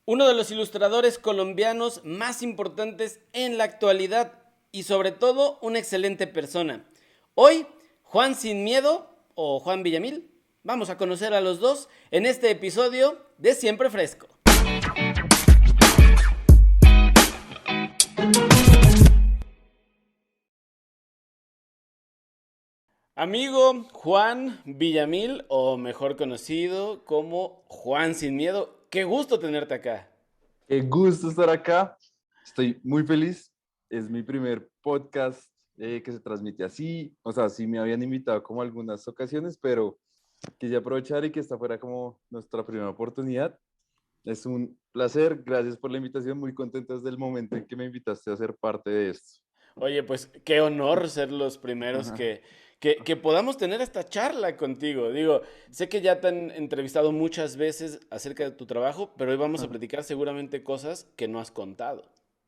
Uno de los ilustradores colombianos más importantes en la actualidad y sobre todo una excelente persona. Hoy, Juan Sin Miedo o Juan Villamil, vamos a conocer a los dos en este episodio de Siempre Fresco. Amigo Juan Villamil, o mejor conocido como Juan Sin Miedo, qué gusto tenerte acá. Qué gusto estar acá. Estoy muy feliz. Es mi primer podcast que se transmite así. O sea, sí me habían invitado como algunas ocasiones, pero quise aprovechar y que esta fuera como nuestra primera oportunidad. Es un placer. Gracias por la invitación. Muy contento desde el momento en que me invitaste a ser parte de esto. Oye, pues qué honor ser los primeros Ajá. que podamos tener esta charla contigo. Digo, sé que ya te han entrevistado muchas veces acerca de tu trabajo, pero hoy vamos a platicar seguramente cosas que no has contado.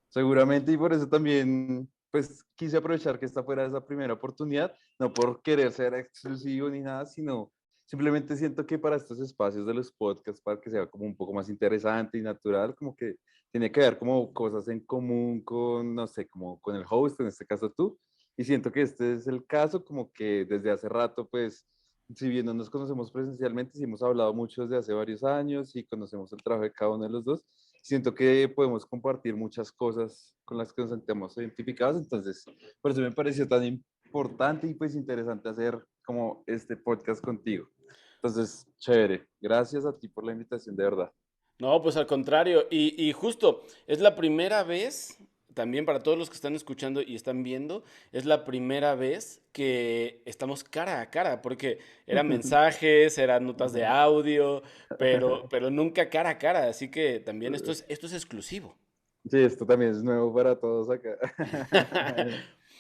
Seguramente, y por eso también, pues quise aprovechar que esta fuera esa primera oportunidad, no por querer ser exclusivo ni nada, sino simplemente siento que para estos espacios de los podcasts, para que sea como un poco más interesante y natural, como que tiene que haber como cosas en común con, no sé, como con el host, en este caso tú, y siento que este es el caso, como que desde hace rato, pues, si bien no nos conocemos presencialmente, sí hemos hablado mucho desde hace varios años y conocemos el trabajo de cada uno de los dos. Siento que podemos compartir muchas cosas con las que nos sentimos identificados, entonces por eso me pareció tan importante y pues interesante hacer como este podcast contigo. Entonces, chévere, gracias a ti por la invitación, de verdad. No, pues al contrario. Y justo, es la primera vez, también para todos los que están escuchando y están viendo, es la primera vez que estamos cara a cara, porque eran mensajes, eran notas de audio, pero nunca cara a cara. Así que también esto es exclusivo. Sí, esto también es nuevo para todos acá.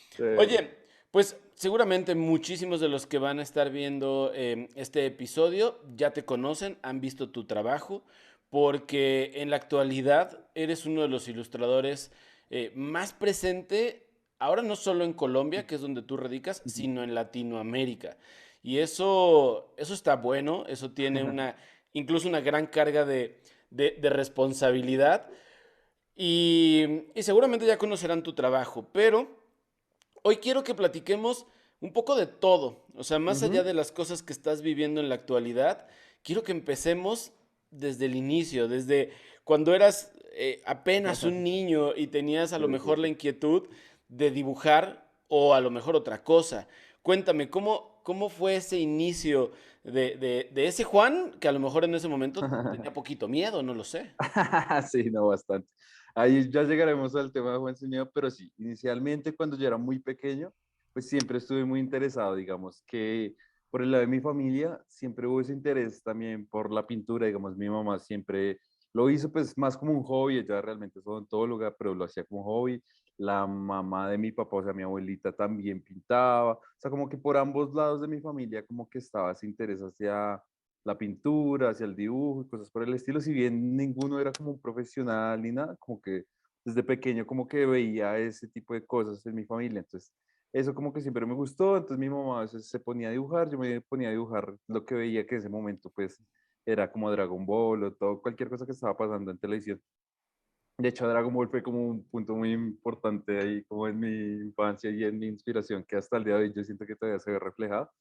Chévere. Oye, pues seguramente muchísimos de los que van a estar viendo este episodio ya te conocen, han visto tu trabajo, porque en la actualidad eres uno de los ilustradores más presente, ahora no solo en Colombia, que es donde tú radicas, sino en Latinoamérica. Y eso está bueno, eso tiene incluso una gran carga de responsabilidad. Y seguramente ya conocerán tu trabajo, pero hoy quiero que platiquemos un poco de todo, o sea, más allá Ujú. de las cosas que estás viviendo en la actualidad, quiero que empecemos desde el inicio, desde cuando eras apenas un niño y tenías a lo Sí, sí, mejor la sí. inquietud de dibujar o a lo mejor otra cosa. Cuéntame, ¿cómo fue ese inicio de ese Juan que a lo mejor en ese momento tenía poquito miedo, no lo sé? Sí, no, bastante. Ahí ya llegaremos al tema de Juan Sin Miedo, pero sí, inicialmente cuando yo era muy pequeño, pues siempre estuve muy interesado, digamos, que por el lado de mi familia siempre hubo ese interés también por la pintura, digamos, mi mamá siempre lo hizo pues más como un hobby, ella realmente es odontóloga, pero lo hacía como un hobby. La mamá de mi papá, o sea, mi abuelita también pintaba, o sea, como que por ambos lados de mi familia como que estaba ese interés hacia la pintura, hacia el dibujo y cosas por el estilo, si bien ninguno era como un profesional ni nada, como que desde pequeño como que veía ese tipo de cosas en mi familia, entonces eso como que siempre me gustó, entonces mi mamá a veces se ponía a dibujar, yo me ponía a dibujar lo que veía que en ese momento pues era como Dragon Ball o todo, cualquier cosa que estaba pasando en televisión. De hecho, Dragon Ball fue como un punto muy importante ahí, como en mi infancia y en mi inspiración, que hasta el día de hoy yo siento que todavía se ve reflejado.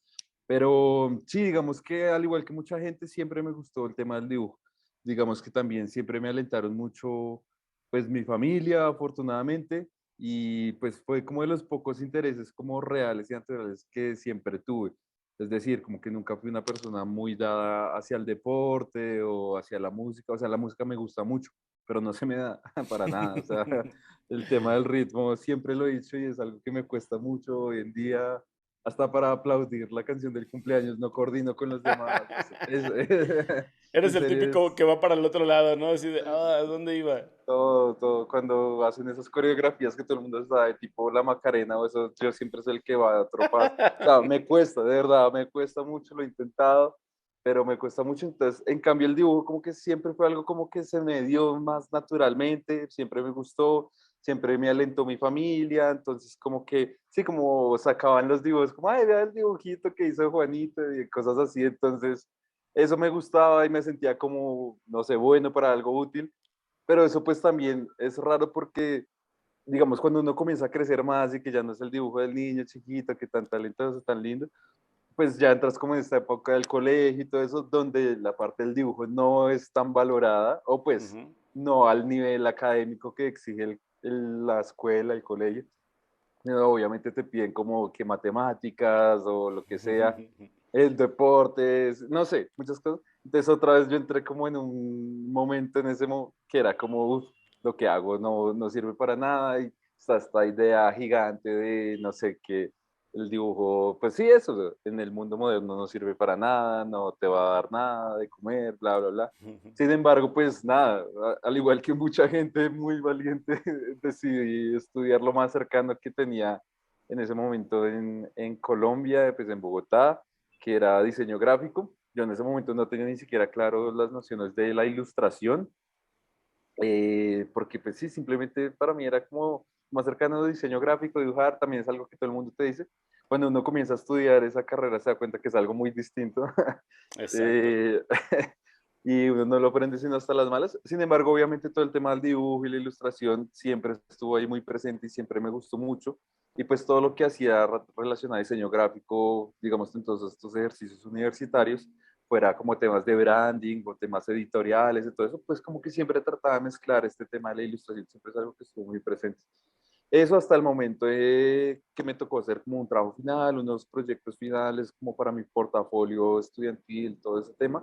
Pero sí, digamos que al igual que mucha gente, siempre me gustó el tema del dibujo. Digamos que también siempre me alentaron mucho, pues mi familia, afortunadamente, y pues fue como de los pocos intereses como reales y naturales que siempre tuve. Es decir, como que nunca fui una persona muy dada hacia el deporte o hacia la música. O sea, la música me gusta mucho, pero no se me da para nada. O sea, el tema del ritmo siempre lo he dicho y es algo que me cuesta mucho hoy en día hasta para aplaudir la canción del cumpleaños, no coordino con los demás. Eres En el serio, típico que va para el otro lado, ¿no? Así de, es ¿dónde iba? todo, cuando hacen esas coreografías que todo el mundo sabe, tipo la Macarena o eso, yo siempre soy el que va a otro paso. O sea, me cuesta, de verdad, me cuesta mucho, lo he intentado, pero me cuesta mucho. Entonces, en cambio, el dibujo como que siempre fue algo como que se me dio más naturalmente, siempre me gustó, siempre me alentó mi familia, entonces como que, sí, como sacaban los dibujos, como, ay, vea el dibujito que hizo Juanito y cosas así, entonces eso me gustaba y me sentía como, no sé, bueno para algo útil. pero eso pues también es raro porque, digamos, cuando uno comienza a crecer más y que ya no es el dibujo del niño chiquito, que tan talentoso, tan lindo, pues ya entras como en esta época del colegio y todo eso, donde la parte del dibujo no es tan valorada, o pues Ujú. no al nivel académico que exige la escuela, el colegio. No, obviamente te piden como que matemáticas o lo que sea, el deportes, no sé, muchas cosas. Entonces otra vez yo entré como en un momento en que era como, "Uf, lo que hago no sirve para nada", y está esta idea gigante de, no sé, que el dibujo, pues sí, eso, en el mundo moderno no sirve para nada, no te va a dar nada de comer, bla, bla, bla. Sin embargo, pues nada, al igual que mucha gente muy valiente, decidí estudiar lo más cercano que tenía en ese momento en Colombia, pues en Bogotá, que era diseño gráfico. Yo en ese momento no tenía ni siquiera claro las nociones de la ilustración, porque pues sí, simplemente para mí era como más cercano a diseño gráfico, dibujar, también es algo que todo el mundo te dice. Cuando uno comienza a estudiar esa carrera se da cuenta que es algo muy distinto. Exacto. eh, y uno no lo aprende sino hasta las malas. Sin embargo, obviamente todo el tema del dibujo y la ilustración siempre estuvo ahí muy presente y siempre me gustó mucho. Y pues todo lo que hacía relacionado a diseño gráfico, digamos, en todos estos ejercicios universitarios, fuera como temas de branding o temas editoriales y todo eso, pues como que siempre trataba de mezclar este tema de la ilustración, siempre es algo que estuvo muy presente. Eso hasta el momento que me tocó hacer como un trabajo final, unos proyectos finales como para mi portafolio estudiantil, todo ese tema.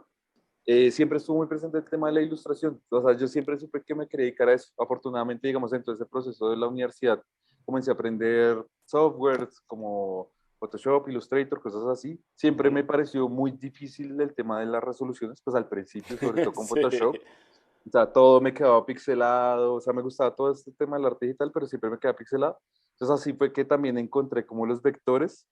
Siempre estuvo muy presente el tema de la ilustración. O sea, yo siempre supe que me quería dedicar a eso. Afortunadamente, digamos, en todo ese proceso de la universidad, comencé a aprender softwares como Photoshop, Illustrator, cosas así. Siempre me Ujú. pareció muy difícil el tema de las resoluciones, pues al principio, sobre todo con Sí. Photoshop. O sea, todo me quedaba pixelado, o sea, me gustaba todo este tema del arte digital, pero siempre me quedaba pixelado. Entonces así fue que también encontré como los vectores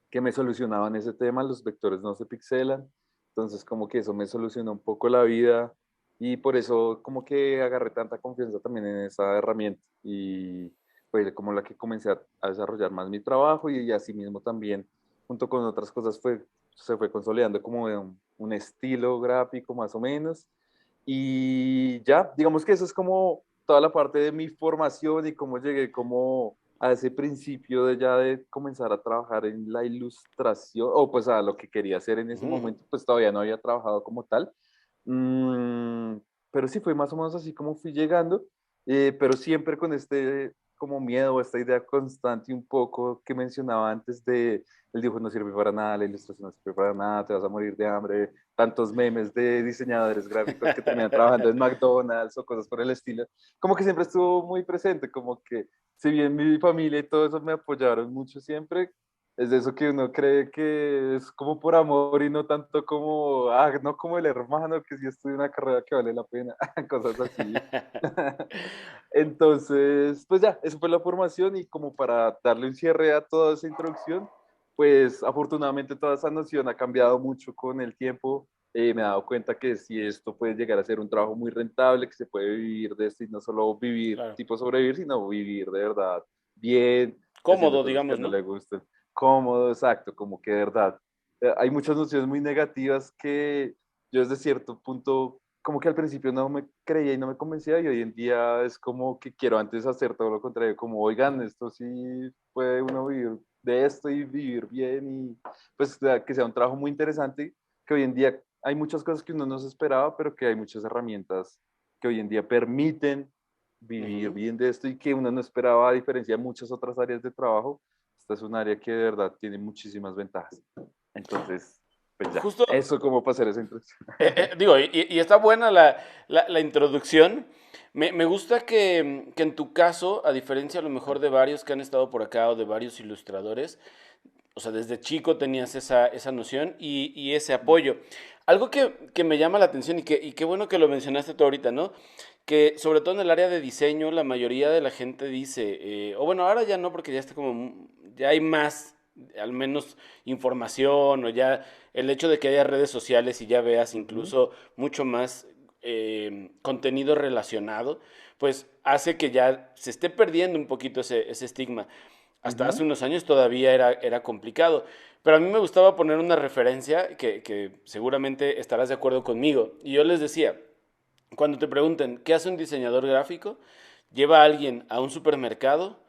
que me solucionaban ese tema, los vectores no se pixelan, entonces como que eso me solucionó un poco la vida y por eso como que agarré tanta confianza también en esa herramienta y fue como la que comencé a desarrollar más mi trabajo y así mismo también junto con otras cosas se fue consolidando como un estilo gráfico más o menos y ya, digamos que eso es como toda la parte de mi formación y cómo llegué como a ese principio de ya de comenzar a trabajar en la ilustración, o pues a lo que quería hacer en ese Ujú. momento, pues todavía no había trabajado como tal. Mm, pero sí fue más o menos así como fui llegando, pero siempre con este como miedo, esta idea constante un poco que mencionaba antes de el dibujo no sirve para nada, la ilustración no sirve para nada, te vas a morir de hambre, tantos memes de diseñadores gráficos que terminan trabajando en McDonald's o cosas por el estilo, como que siempre estuvo muy presente, como que si bien mi familia y todo eso me apoyaron mucho siempre, es de eso que uno cree que es como por amor y no tanto como, no como el hermano que sí estudia una carrera que vale la pena, cosas así. Entonces, pues ya, eso fue la formación y como para darle un cierre a toda esa introducción, pues afortunadamente toda esa noción ha cambiado mucho con el tiempo. Me he dado cuenta que si esto puede llegar a ser un trabajo muy rentable, que se puede vivir de esto y no solo vivir, Claro. tipo sobrevivir, sino vivir de verdad bien, haciendo Cómodo, cosas que a digamos, uno ¿no? le gustan, cómodo, exacto, como que de verdad. Hay muchas nociones muy negativas que yo desde cierto punto como que al principio no me creía y no me convencía y hoy en día es como que quiero antes hacer todo lo contrario, como oigan, esto sí puede uno vivir de esto y vivir bien y pues que sea un trabajo muy interesante, que hoy en día hay muchas cosas que uno no se esperaba, pero que hay muchas herramientas que hoy en día permiten vivir Ujú. bien de esto y que uno no esperaba a diferencia de muchas otras áreas de trabajo. Esta es un área que de verdad tiene muchísimas ventajas. Entonces, pues ya, Justo, eso como para hacer esa introducción. digo, y está buena la introducción. Me gusta que en tu caso, a diferencia a lo mejor de varios que han estado por acá o de varios ilustradores, o sea, desde chico tenías esa noción y ese apoyo. Algo que me llama la atención y qué bueno que lo mencionaste tú ahorita, ¿no? Que sobre todo en el área de diseño, la mayoría de la gente dice, o bueno, ahora ya no, porque ya está como, ya hay más, al menos información, o ya el hecho de que haya redes sociales y ya veas Ujú, incluso mucho más contenido relacionado, pues hace que ya se esté perdiendo un poquito ese estigma. Hasta hace ujú, unos años todavía era complicado. Pero a mí me gustaba poner una referencia que seguramente estarás de acuerdo conmigo. Y yo les decía, Cuando te pregunten, ¿qué hace un diseñador gráfico? Lleva a alguien a un supermercado,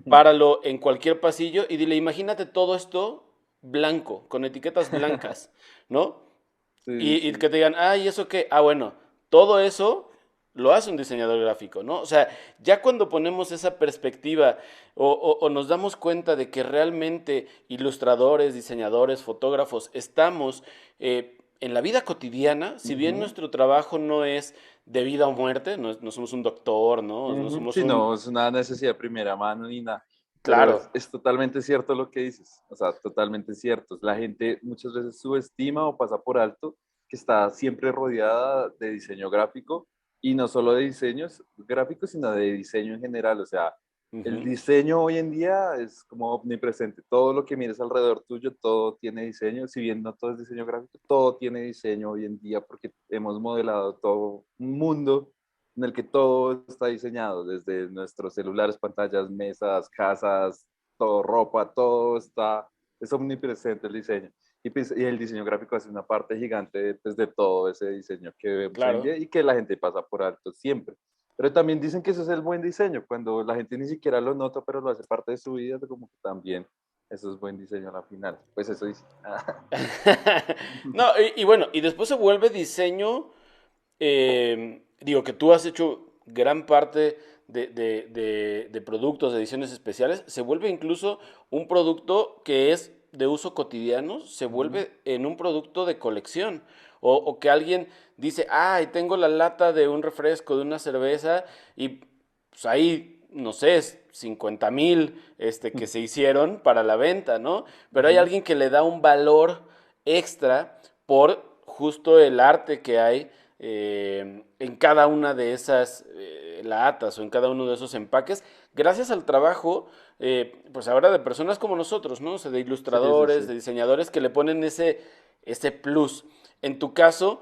páralo en cualquier pasillo y dile, imagínate todo esto blanco, con etiquetas blancas, ¿no? Sí, Y sí. que te digan, ah, ¿y eso qué? Ah, bueno, todo eso lo hace un diseñador gráfico, ¿no? O sea, ya cuando ponemos esa perspectiva o nos damos cuenta de que realmente ilustradores, diseñadores, fotógrafos, estamos en la vida cotidiana, si bien Ujú, nuestro trabajo no es de vida o muerte, no somos un doctor, ¿no? No ujú. somos Sí, un... no, es una necesidad de primera mano ni nada, pero Claro, es totalmente cierto lo que dices, o sea, totalmente cierto. La gente muchas veces subestima o pasa por alto que está siempre rodeada de diseño gráfico y no solo de diseños gráficos, sino de diseño en general, o sea, el ujú, diseño hoy en día es como omnipresente. Todo lo que mires alrededor tuyo, todo tiene diseño. Si bien no todo es diseño gráfico, todo tiene diseño hoy en día porque hemos modelado todo un mundo en el que todo está diseñado, desde nuestros celulares, pantallas, mesas, casas, todo, ropa, todo está, es omnipresente el diseño. Y, pues, y el diseño gráfico es una parte gigante pues, de todo ese diseño que vemos hoy en claro. día y que la gente pasa por alto siempre. Pero también dicen que eso es el buen diseño, cuando la gente ni siquiera lo nota, pero lo hace parte de su vida, como que también eso es buen diseño a la final. Pues eso dice. No, y bueno, y después se vuelve diseño, digo que tú has hecho gran parte de productos, de ediciones especiales, se vuelve incluso un producto que es de uso cotidiano, se Ujú. vuelve en un producto de colección. O que alguien dice, ay, tengo la lata de un refresco, de una cerveza, y pues ahí, no sé, 50,000 que se hicieron para la venta, ¿no? Pero hay Ujú. alguien que le da un valor extra por justo el arte que hay en cada una de esas latas o en cada uno de esos empaques, gracias al trabajo, pues ahora de personas como nosotros, ¿no? O sea, de Sí, sí, ilustradores, sí. de diseñadores que le ponen ese plus. En tu caso,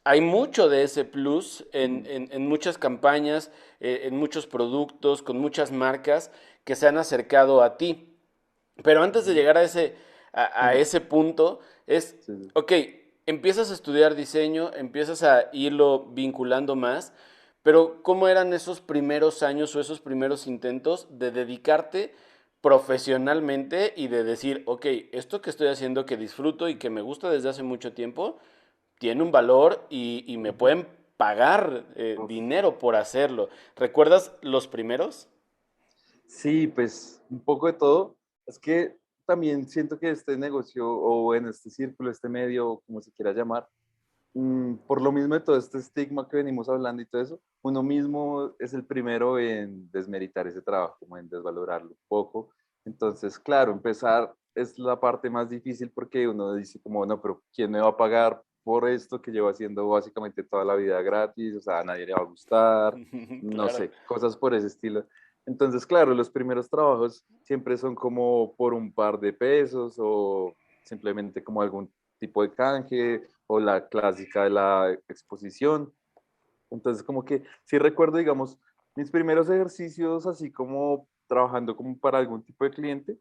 hay mucho de ese plus Ujú. en muchas campañas, en muchos productos, con muchas marcas que se han acercado a ti. Pero antes de Ujú. llegar a ese punto, es, Sí, sí. ok, empiezas a estudiar diseño, empiezas a irlo vinculando más, pero ¿cómo eran esos primeros años o esos primeros intentos de dedicarte profesionalmente y de decir, ok, esto que estoy haciendo que disfruto y que me gusta desde hace mucho tiempo, tiene un valor y me Ujú. pueden pagar Uf. dinero por hacerlo? ¿Recuerdas los primeros? Sí, pues un poco de todo. Es que también siento que este negocio o en este círculo, este medio, como se quiera llamar, por lo mismo de todo este estigma que venimos hablando y todo eso, uno mismo es el primero en desmeritar ese trabajo, como en desvalorarlo un poco. Entonces, claro, empezar es la parte más difícil porque uno dice como, no, pero ¿quién me va a pagar por esto que llevo haciendo básicamente toda la vida gratis? O sea, a nadie le va a gustar, no Claro. sé, cosas por ese estilo. Entonces, claro, los primeros trabajos siempre son como por un par de pesos o simplemente como algún tipo de canje o la clásica de la exposición. Entonces, como que sí recuerdo, digamos, mis primeros ejercicios así como trabajando como para algún tipo de cliente,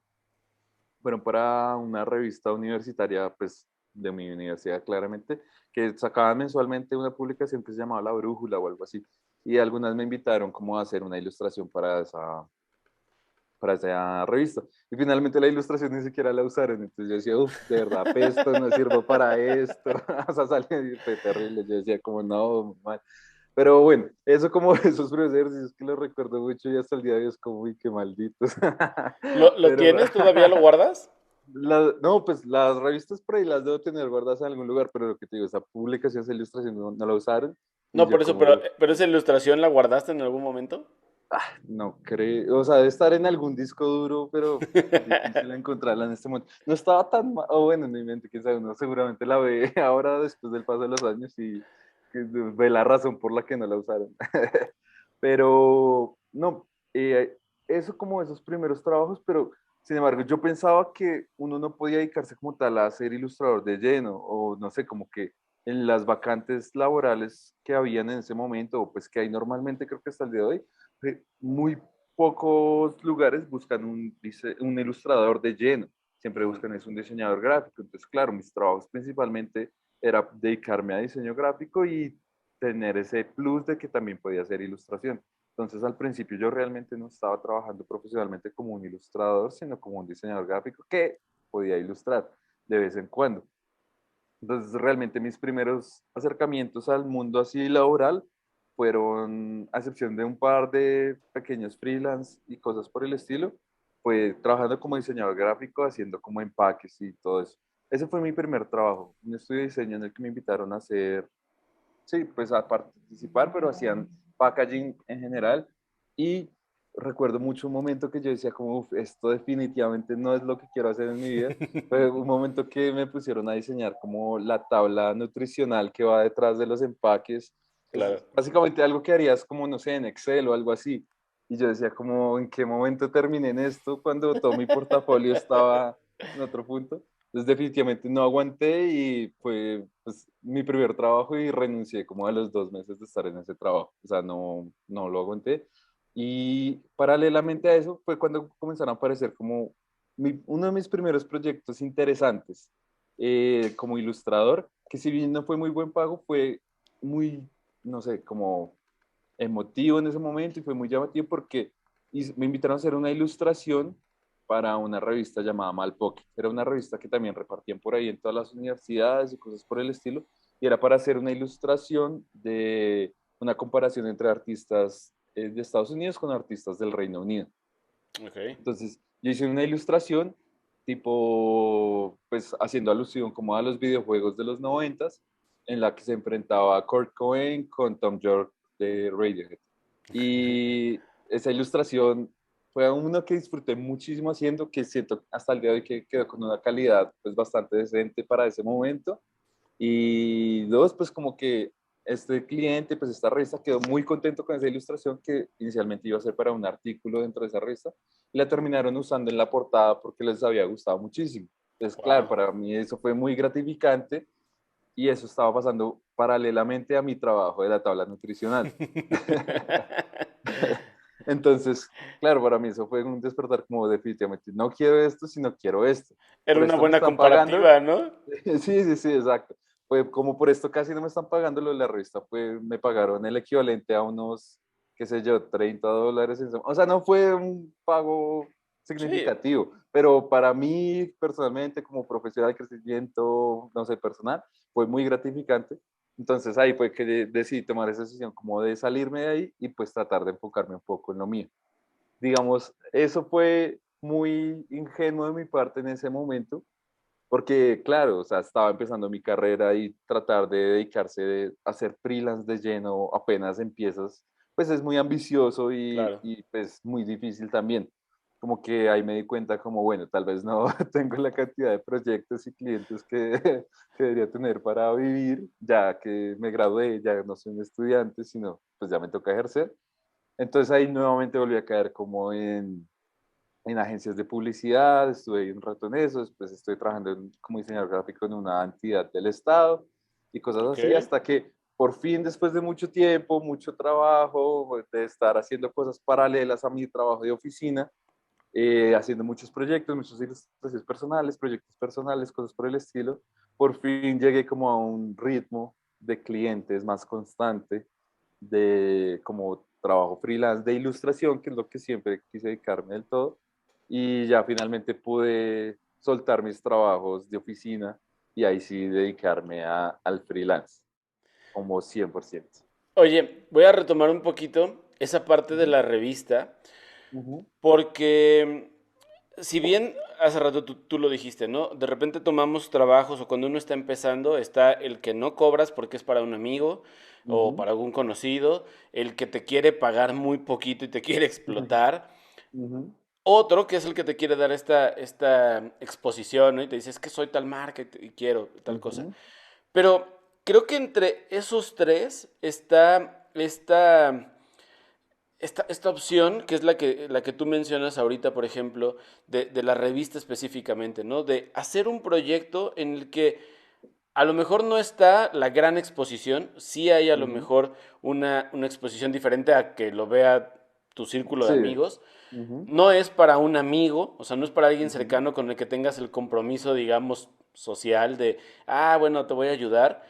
fueron para una revista universitaria, pues de mi universidad claramente, que sacaban mensualmente una publicación que se llamaba La Brújula o algo así. Y algunas me invitaron como a hacer una ilustración para esa revista. Y finalmente la ilustración ni siquiera la usaron. Entonces yo decía, uff, de verdad, pesto, no sirvo para esto. O sea, salió y fue terrible. Yo decía, como no, mal. Pero bueno, eso como esos primeros ejercicios que los recuerdo mucho y hasta el día de hoy es como, uy, qué malditos. ¿Lo Pero tienes? ¿Todavía lo guardas? no, pues las revistas por ahí las debo tener guardadas en algún lugar, pero lo que te digo, esa publicación, esa ilustración no la usaron. Y No, yo por eso, como, uff, pero esa ilustración la guardaste en algún momento. no creo, o sea, debe estar en algún disco duro, pero difícil encontrarla en este momento. No estaba tan mal, o bueno, en mi mente, quizá uno seguramente la ve ahora después del paso de los años y que ve la razón por la que no la usaron. Pero no, eso como esos primeros trabajos, pero sin embargo yo pensaba que uno no podía dedicarse como tal a ser ilustrador de lleno, o no sé, como que en las vacantes laborales que habían en ese momento, o pues que hay normalmente, creo que hasta el día de hoy, muy pocos lugares buscan un ilustrador de lleno, siempre Ujú. buscan es un diseñador gráfico. Entonces, claro, mis trabajos principalmente era dedicarme a diseño gráfico y tener ese plus de que también podía hacer ilustración. Entonces al principio yo realmente no estaba trabajando profesionalmente como un ilustrador, sino como un diseñador gráfico que podía ilustrar de vez en cuando. Entonces, realmente mis primeros acercamientos al mundo así laboral fueron, a excepción de un par de pequeños freelance y cosas por el estilo, fue trabajando como diseñador gráfico, haciendo como empaques y todo eso. Ese fue mi primer trabajo, un estudio de diseño en el que me invitaron a hacer, sí, pues a participar, pero hacían packaging en general. Y recuerdo mucho un momento que yo decía como, "Uf, esto definitivamente no es lo que quiero hacer en mi vida". Fue un momento que me pusieron a diseñar como la tabla nutricional que va detrás de los empaques. Claro. Es básicamente algo que harías como, no sé, en Excel o algo así. Y yo decía como, ¿en qué momento terminé en esto cuando todo mi portafolio estaba en otro punto? Entonces definitivamente no aguanté y fue pues, mi primer trabajo y renuncié como a los 2 meses de estar en ese trabajo. O sea, no lo aguanté. Y paralelamente a eso fue cuando comenzaron a aparecer como uno de mis primeros proyectos interesantes como ilustrador, que si bien no fue muy buen pago, fue muy, no sé, como emotivo en ese momento y fue muy llamativo porque me invitaron a hacer una ilustración para una revista llamada Malpoke. Era una revista que también repartían por ahí en todas las universidades y cosas por el estilo. Y era para hacer una ilustración de una comparación entre artistas de Estados Unidos con artistas del Reino Unido. Ok. Entonces, yo hice una ilustración tipo, pues haciendo alusión como a los videojuegos de los 90s, en la que se enfrentaba Kurt Cobain con Tom York de Radiohead. Y esa ilustración fue uno que disfruté muchísimo haciendo, que siento hasta el día de hoy que quedó con una calidad pues bastante decente para ese momento. Y dos, pues como que este cliente, pues esta revista quedó muy contento con esa ilustración que inicialmente iba a ser para un artículo dentro de esa revista y la terminaron usando en la portada porque les había gustado muchísimo. Entonces, claro, Wow. para mí eso fue muy gratificante y eso estaba pasando paralelamente a mi trabajo de la tabla nutricional. Entonces, claro, para mí eso fue un despertar como definitivamente, no quiero esto, sino quiero esto. Era Por una esto me buena están pagando. comparativa, ¿no? Sí, sí, sí, exacto. Pues como por esto casi no me están pagando lo de la revista, pues me pagaron el equivalente a unos, qué sé yo, $30. O sea, no fue un pago Sí. significativo, pero para mí personalmente como profesional de crecimiento, no sé, personal, fue muy gratificante. Entonces ahí fue que decidí tomar esa decisión como de salirme de ahí y pues tratar de enfocarme un poco en lo mío. Digamos, eso fue muy ingenuo de mi parte en ese momento, porque, claro, o sea, estaba empezando mi carrera y tratar de dedicarse a hacer freelance de lleno apenas empiezas, pues es muy ambicioso Claro. y pues muy difícil también. Como que ahí me di cuenta como, bueno, tal vez no tengo la cantidad de proyectos y clientes que, que debería tener para vivir, ya que me gradué, ya no soy un estudiante, sino pues ya me toca ejercer. Entonces ahí nuevamente volví a caer como en agencias de publicidad, estuve ahí un rato en eso, después estoy trabajando como diseñador gráfico en una entidad del Estado y cosas Ok. así, hasta que por fin, después de mucho tiempo, mucho trabajo, de estar haciendo cosas paralelas a mi trabajo de oficina, haciendo muchos proyectos, muchas ilustraciones personales, cosas por el estilo, por fin llegué como a un ritmo de clientes más constante, de como trabajo freelance de ilustración, que es lo que siempre quise dedicarme del todo, y ya finalmente pude soltar mis trabajos de oficina y ahí sí dedicarme al freelance, como 100%. Oye, voy a retomar un poquito esa parte de Ujú, la revista, ujú, porque si bien hace rato tú lo dijiste, ¿no? De repente tomamos trabajos o cuando uno está empezando está el que no cobras porque es para un amigo o ujú, para algún conocido, el que te quiere pagar muy poquito y te quiere explotar. ujú, Otro que es el que te quiere dar esta exposición, ¿no? Y te dice, es que soy tal marca y quiero tal cosa. ujú, Pero creo que entre esos tres está esta opción, que es la que tú mencionas ahorita, por ejemplo, de la revista específicamente, ¿no? De hacer un proyecto en el que a lo mejor no está la gran exposición, sí hay a lo ujú. mejor una exposición diferente a que lo vea tu círculo de Sí. amigos. Ujú, No es para un amigo, o sea, no es para alguien ujú, cercano con el que tengas el compromiso, digamos, social de, bueno, te voy a ayudar.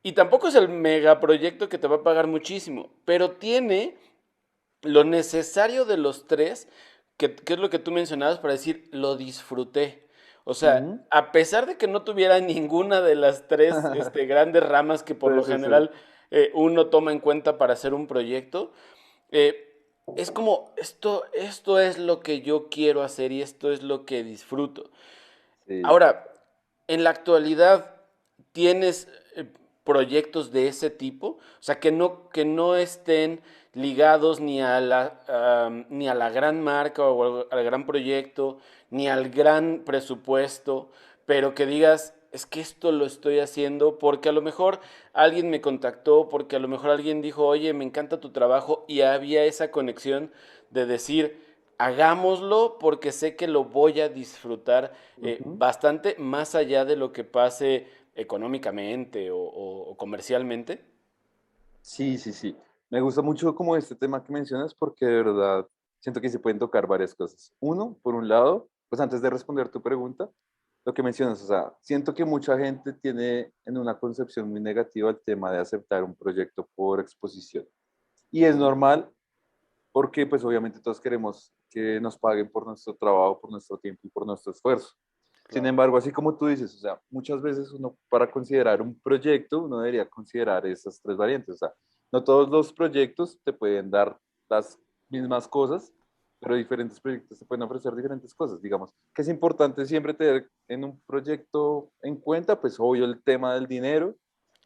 Y tampoco es el megaproyecto que te va a pagar muchísimo, pero tiene lo necesario de los tres, que es lo que tú mencionabas para decir, lo disfruté. O sea, Ujú. a pesar de que no tuviera ninguna de las tres grandes ramas que por Sí, lo sí, sí. general uno toma en cuenta para hacer un proyecto, es como, esto es lo que yo quiero hacer y esto es lo que disfruto. Sí. Ahora, en la actualidad, ¿tienes proyectos de ese tipo? O sea, que no estén ligados ni a la gran marca o al gran proyecto, ni al gran presupuesto, pero que digas, es que esto lo estoy haciendo porque a lo mejor alguien me contactó, porque a lo mejor alguien dijo, oye, me encanta tu trabajo y había esa conexión de decir, hagámoslo porque sé que lo voy a disfrutar Ujú. bastante más allá de lo que pase económicamente o comercialmente. Sí, sí, sí. Me gusta mucho como este tema que mencionas porque de verdad siento que se pueden tocar varias cosas. Uno, por un lado, pues antes de responder tu pregunta, lo que mencionas, o sea, siento que mucha gente tiene en una concepción muy negativa el tema de aceptar un proyecto por exposición. Y es Ujú, normal porque pues obviamente todos queremos que nos paguen por nuestro trabajo, por nuestro tiempo y por nuestro esfuerzo. Sin claro. embargo, así como tú dices, o sea, muchas veces uno para considerar un proyecto, uno debería considerar esas tres variantes. O sea, no todos los proyectos te pueden dar las mismas cosas, pero diferentes proyectos te pueden ofrecer diferentes cosas. Digamos, que es importante siempre tener en un proyecto en cuenta, pues obvio el tema del dinero,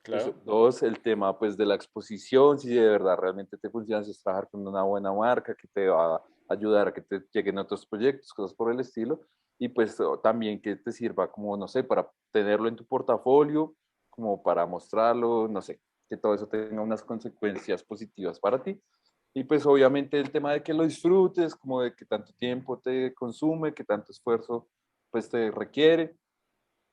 pues, Claro, dos, el tema pues de la exposición, si de verdad realmente te funciona, si es trabajar con una buena marca que te va a ayudar a que te lleguen otros proyectos, cosas por el estilo, y pues también que te sirva como, no sé, para tenerlo en tu portafolio, como para mostrarlo, no sé, que todo eso tenga unas consecuencias positivas para ti. Y pues obviamente el tema de que lo disfrutes, como de que tanto tiempo te consume, que tanto esfuerzo pues te requiere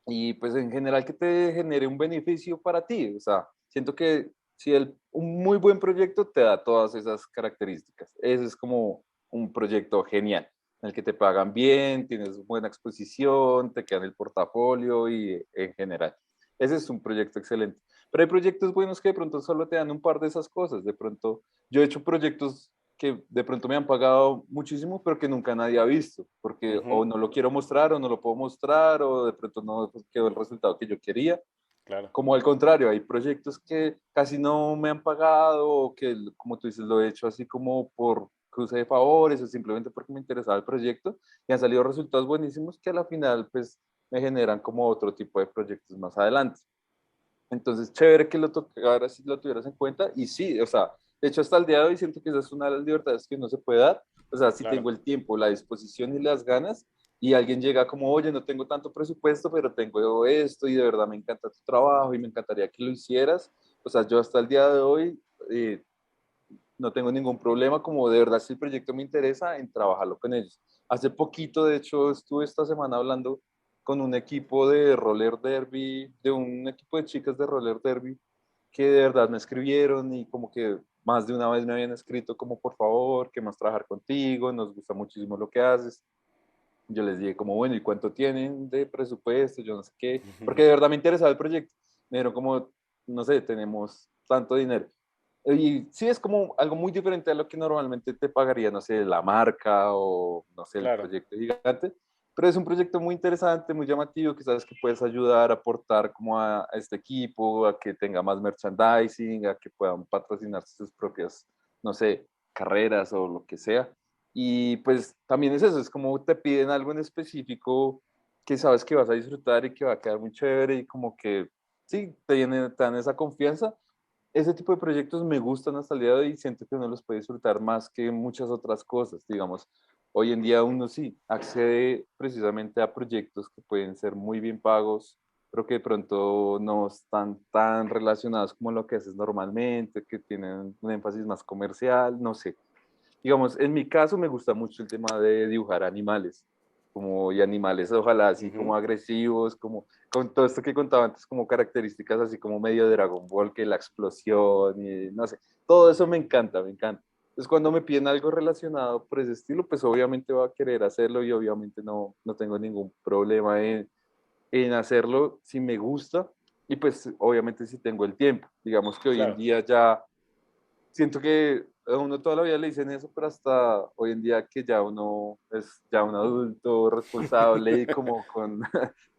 y pues en general que te genere un beneficio para ti. O sea, siento que si un muy buen proyecto te da todas esas características. Ese es como un proyecto genial, en el que te pagan bien, tienes buena exposición, te queda en el portafolio y en general. Ese es un proyecto excelente. Pero hay proyectos buenos que de pronto solo te dan un par de esas cosas. De pronto, yo he hecho proyectos que de pronto me han pagado muchísimo, pero que nunca nadie ha visto, porque ujú, o no lo quiero mostrar o no lo puedo mostrar o de pronto no pues, quedó el resultado que yo quería. claro. Como al contrario, hay proyectos que casi no me han pagado o que, como tú dices, lo he hecho así como por cruce de favores o simplemente porque me interesaba el proyecto y han salido resultados buenísimos que a la final pues me generan como otro tipo de proyectos más adelante. Entonces, chévere que lo tocara si lo tuvieras en cuenta. Y sí, o sea, de hecho, hasta el día de hoy siento que esa es una de las libertades que no se puede dar. O sea, si Claro. tengo el tiempo, la disposición y las ganas, y alguien llega como, oye, no tengo tanto presupuesto, pero tengo esto y de verdad me encanta tu trabajo y me encantaría que lo hicieras. O sea, yo hasta el día de hoy no tengo ningún problema, como de verdad si el proyecto me interesa, en trabajarlo con ellos. Hace poquito, de hecho, estuve esta semana hablando con un equipo de roller derby, de un equipo de chicas de roller derby, que de verdad me escribieron y como que más de una vez me habían escrito como por favor, queremos trabajar contigo, nos gusta muchísimo lo que haces. Yo les dije como, bueno, ¿y cuánto tienen de presupuesto? Yo no sé qué, porque de verdad me interesaba el proyecto. Me dijeron como, no sé, tenemos tanto dinero. Y sí, es como algo muy diferente a lo que normalmente te pagaría, no sé, la marca o, no sé, el Claro. proyecto gigante. Pero es un proyecto muy interesante, muy llamativo, que sabes que puedes ayudar a aportar como a este equipo, a que tenga más merchandising, a que puedan patrocinar sus propias, no sé, carreras o lo que sea. Y pues también es eso, es como te piden algo en específico que sabes que vas a disfrutar y que va a quedar muy chévere y como que sí, te dan esa confianza. Ese tipo de proyectos me gustan hasta el día de hoy y siento que uno los puede disfrutar más que muchas otras cosas. Digamos, hoy en día uno sí accede precisamente a proyectos que pueden ser muy bien pagos, pero que de pronto no están tan relacionados como lo que haces normalmente, que tienen un énfasis más comercial, no sé. Digamos, en mi caso me gusta mucho el tema de dibujar animales, como y animales ojalá así como Ujú. agresivos, como con todo esto que contaba antes, como características así como medio Dragon Ball, que la explosión y no sé, todo eso me encanta, me encanta. Entonces cuando me piden algo relacionado por ese estilo, pues obviamente voy a querer hacerlo y obviamente no tengo ningún problema en hacerlo si me gusta y pues obviamente si tengo el tiempo. Digamos que hoy en Claro. día ya siento que a uno toda la vida le dicen eso, pero hasta hoy en día que ya uno es ya un adulto responsable y como con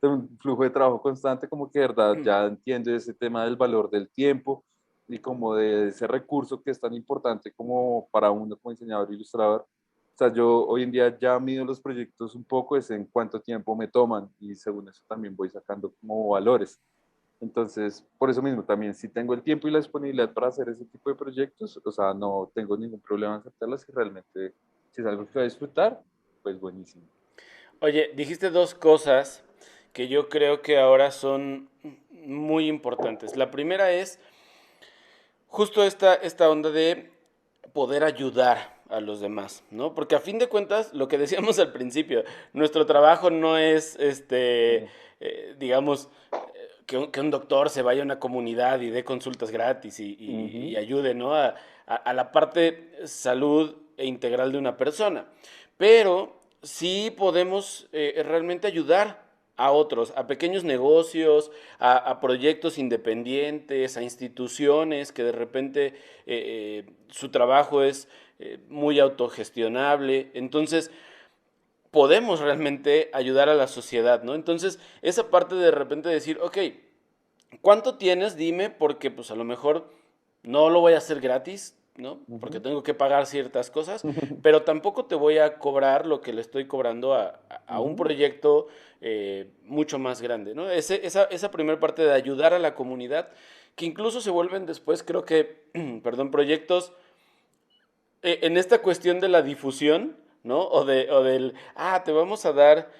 un flujo de trabajo constante, como que de verdad ya entiendo ese tema del valor del tiempo y como de ese recurso que es tan importante como para uno como diseñador e ilustrador. O sea, yo hoy en día ya mido los proyectos un poco, es en cuánto tiempo me toman y según eso también voy sacando como valores. Entonces, por eso mismo también, si tengo el tiempo y la disponibilidad para hacer ese tipo de proyectos, o sea, no tengo ningún problema en aceptarlas y realmente, si es algo que voy a disfrutar, pues buenísimo. Oye, dijiste dos cosas que yo creo que ahora son muy importantes. La primera es justo esta onda de poder ayudar a los demás, ¿no? Porque a fin de cuentas, lo que decíamos al principio, nuestro trabajo no es, digamos, que un doctor se vaya a una comunidad y dé consultas gratis y Ujú, ayude, ¿no? A la parte salud e integral de una persona. Pero sí podemos realmente ayudar a otros, a pequeños negocios, a proyectos independientes, a instituciones que de repente su trabajo es muy autogestionable. Entonces, podemos realmente ayudar a la sociedad, ¿no? Entonces, esa parte de repente decir, ok, ¿cuánto tienes? Dime, porque pues a lo mejor no lo voy a hacer gratis, ¿no? Porque ujú. tengo que pagar ciertas cosas, pero tampoco te voy a cobrar lo que le estoy cobrando a un Ujú. proyecto mucho más grande, ¿no? Esa primera parte de ayudar a la comunidad, que incluso se vuelven después, creo que, perdón, proyectos en esta cuestión de la difusión, ¿no? O del, te vamos a dar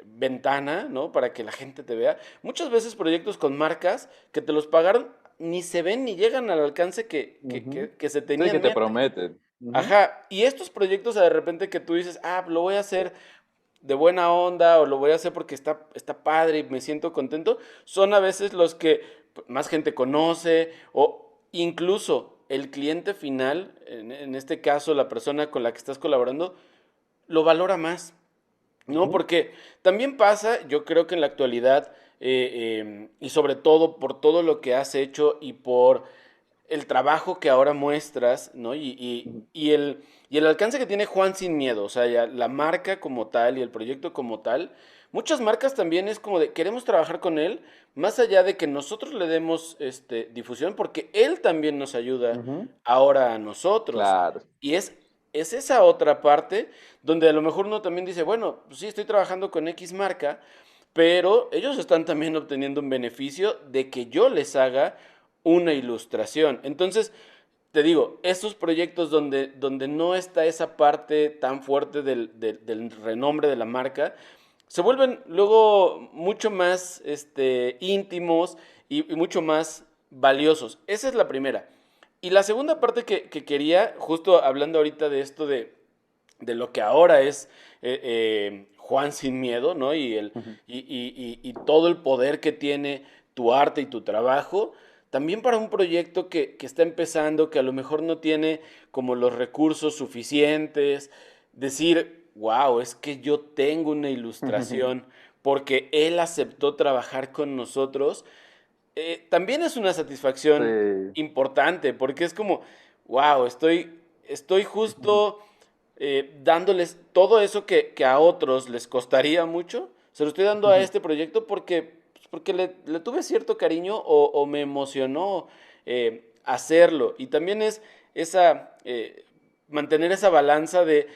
ventana, ¿no? Para que la gente te vea. Muchas veces proyectos con marcas que te los pagaron ni se ven ni llegan al alcance Ujú. que se Sí, tenía que en te mente. prometen. Ujú. Ajá, y estos proyectos de repente que tú dices, lo voy a hacer de buena onda o lo voy a hacer porque está padre y me siento contento, son a veces los que más gente conoce o incluso el cliente final, en este caso la persona con la que estás colaborando, lo valora más, ¿no? Ujú. Porque también pasa, yo creo que en la actualidad, y sobre todo por todo lo que has hecho y por el trabajo que ahora muestras, ¿no? Ujú. Y el alcance que tiene Juan Sin Miedo, o sea, ya la marca como tal y el proyecto como tal, muchas marcas también es como de, queremos trabajar con él, más allá de que nosotros le demos difusión, porque él también nos ayuda Ujú. ahora a nosotros. Claro. Y es esa otra parte donde a lo mejor uno también dice, bueno, pues sí, estoy trabajando con X marca, pero ellos están también obteniendo un beneficio de que yo les haga una ilustración. Entonces, te digo, estos proyectos donde no está esa parte tan fuerte del renombre de la marca, se vuelven luego mucho más íntimos y mucho más valiosos. Esa es la primera. Y la segunda parte que quería, justo hablando ahorita de esto de lo que ahora es Juan Sin Miedo, ¿no? Ujú. Y todo el poder que tiene tu arte y tu trabajo, también para un proyecto que está empezando, que a lo mejor no tiene como los recursos suficientes, decir, wow, es que yo tengo una ilustración porque él aceptó trabajar con nosotros, también es una satisfacción Sí. importante, porque es como, wow, estoy justo dándoles todo eso que a otros les costaría mucho, se lo estoy dando a este proyecto porque le tuve cierto cariño o me emocionó hacerlo. Y también es esa, mantener esa balanza de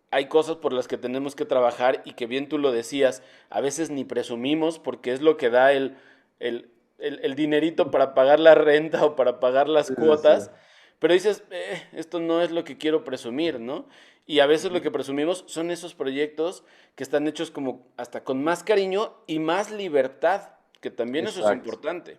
hay cosas por las que tenemos que trabajar y que bien tú lo decías, a veces ni presumimos porque es lo que da el, el dinerito para pagar la renta o para pagar las Sí, sí, sí. cuotas, pero dices, esto no es lo que quiero presumir, ¿no? Y a veces lo Ujú. que presumimos son esos proyectos que están hechos como hasta con más cariño y más libertad, que también eso es Exacto. importante.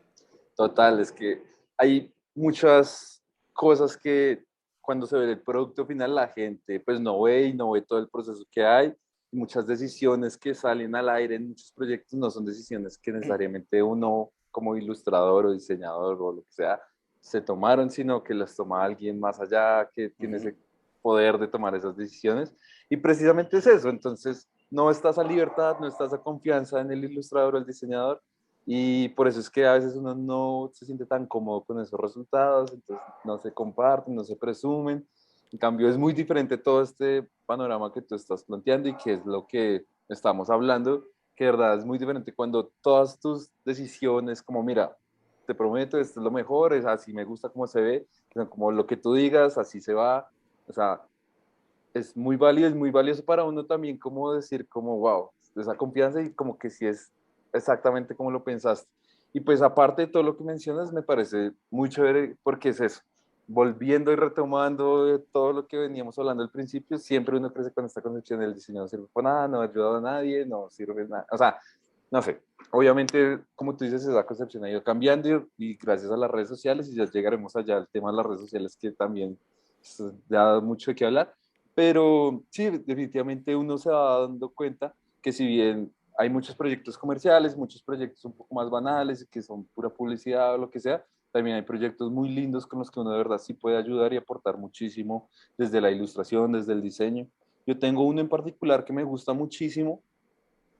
Total, es que hay muchas cosas que cuando se ve el producto final la gente pues no ve y no ve todo el proceso que hay. Y muchas decisiones que salen al aire en muchos proyectos no son decisiones que necesariamente uno como ilustrador o diseñador o lo que sea se tomaron, sino que las toma alguien más allá que tiene Ujú. ese poder de tomar esas decisiones. Y precisamente es eso, entonces no está esa libertad, no está esa confianza en el ilustrador o el diseñador y por eso es que a veces uno no se siente tan cómodo con esos resultados, entonces no se comparten, no se presumen. En cambio, es muy diferente todo este panorama que tú estás planteando y que es lo que estamos hablando, que de verdad es muy diferente cuando todas tus decisiones, como mira, te prometo, esto es lo mejor, es así, me gusta cómo se ve, como lo que tú digas, así se va, o sea, es muy válido, es muy valioso para uno también como decir como, wow, esa confianza y como que sí es exactamente como lo pensaste. Y pues aparte de todo lo que mencionas, me parece muy chévere porque es eso, volviendo y retomando todo lo que veníamos hablando al principio, siempre uno crece con esta concepción del diseño no sirve para nada, no ha ayudado a nadie, no sirve nada, o sea, no sé, obviamente, como tú dices, esa concepción ha ido cambiando y gracias a las redes sociales, y ya llegaremos allá al tema de las redes sociales que también pues, da mucho de qué hablar, pero sí, definitivamente uno se va dando cuenta que si bien hay muchos proyectos comerciales, muchos proyectos un poco más banales, que son pura publicidad o lo que sea, también hay proyectos muy lindos con los que uno de verdad sí puede ayudar y aportar muchísimo desde la ilustración, desde el diseño. Yo tengo uno en particular que me gusta muchísimo,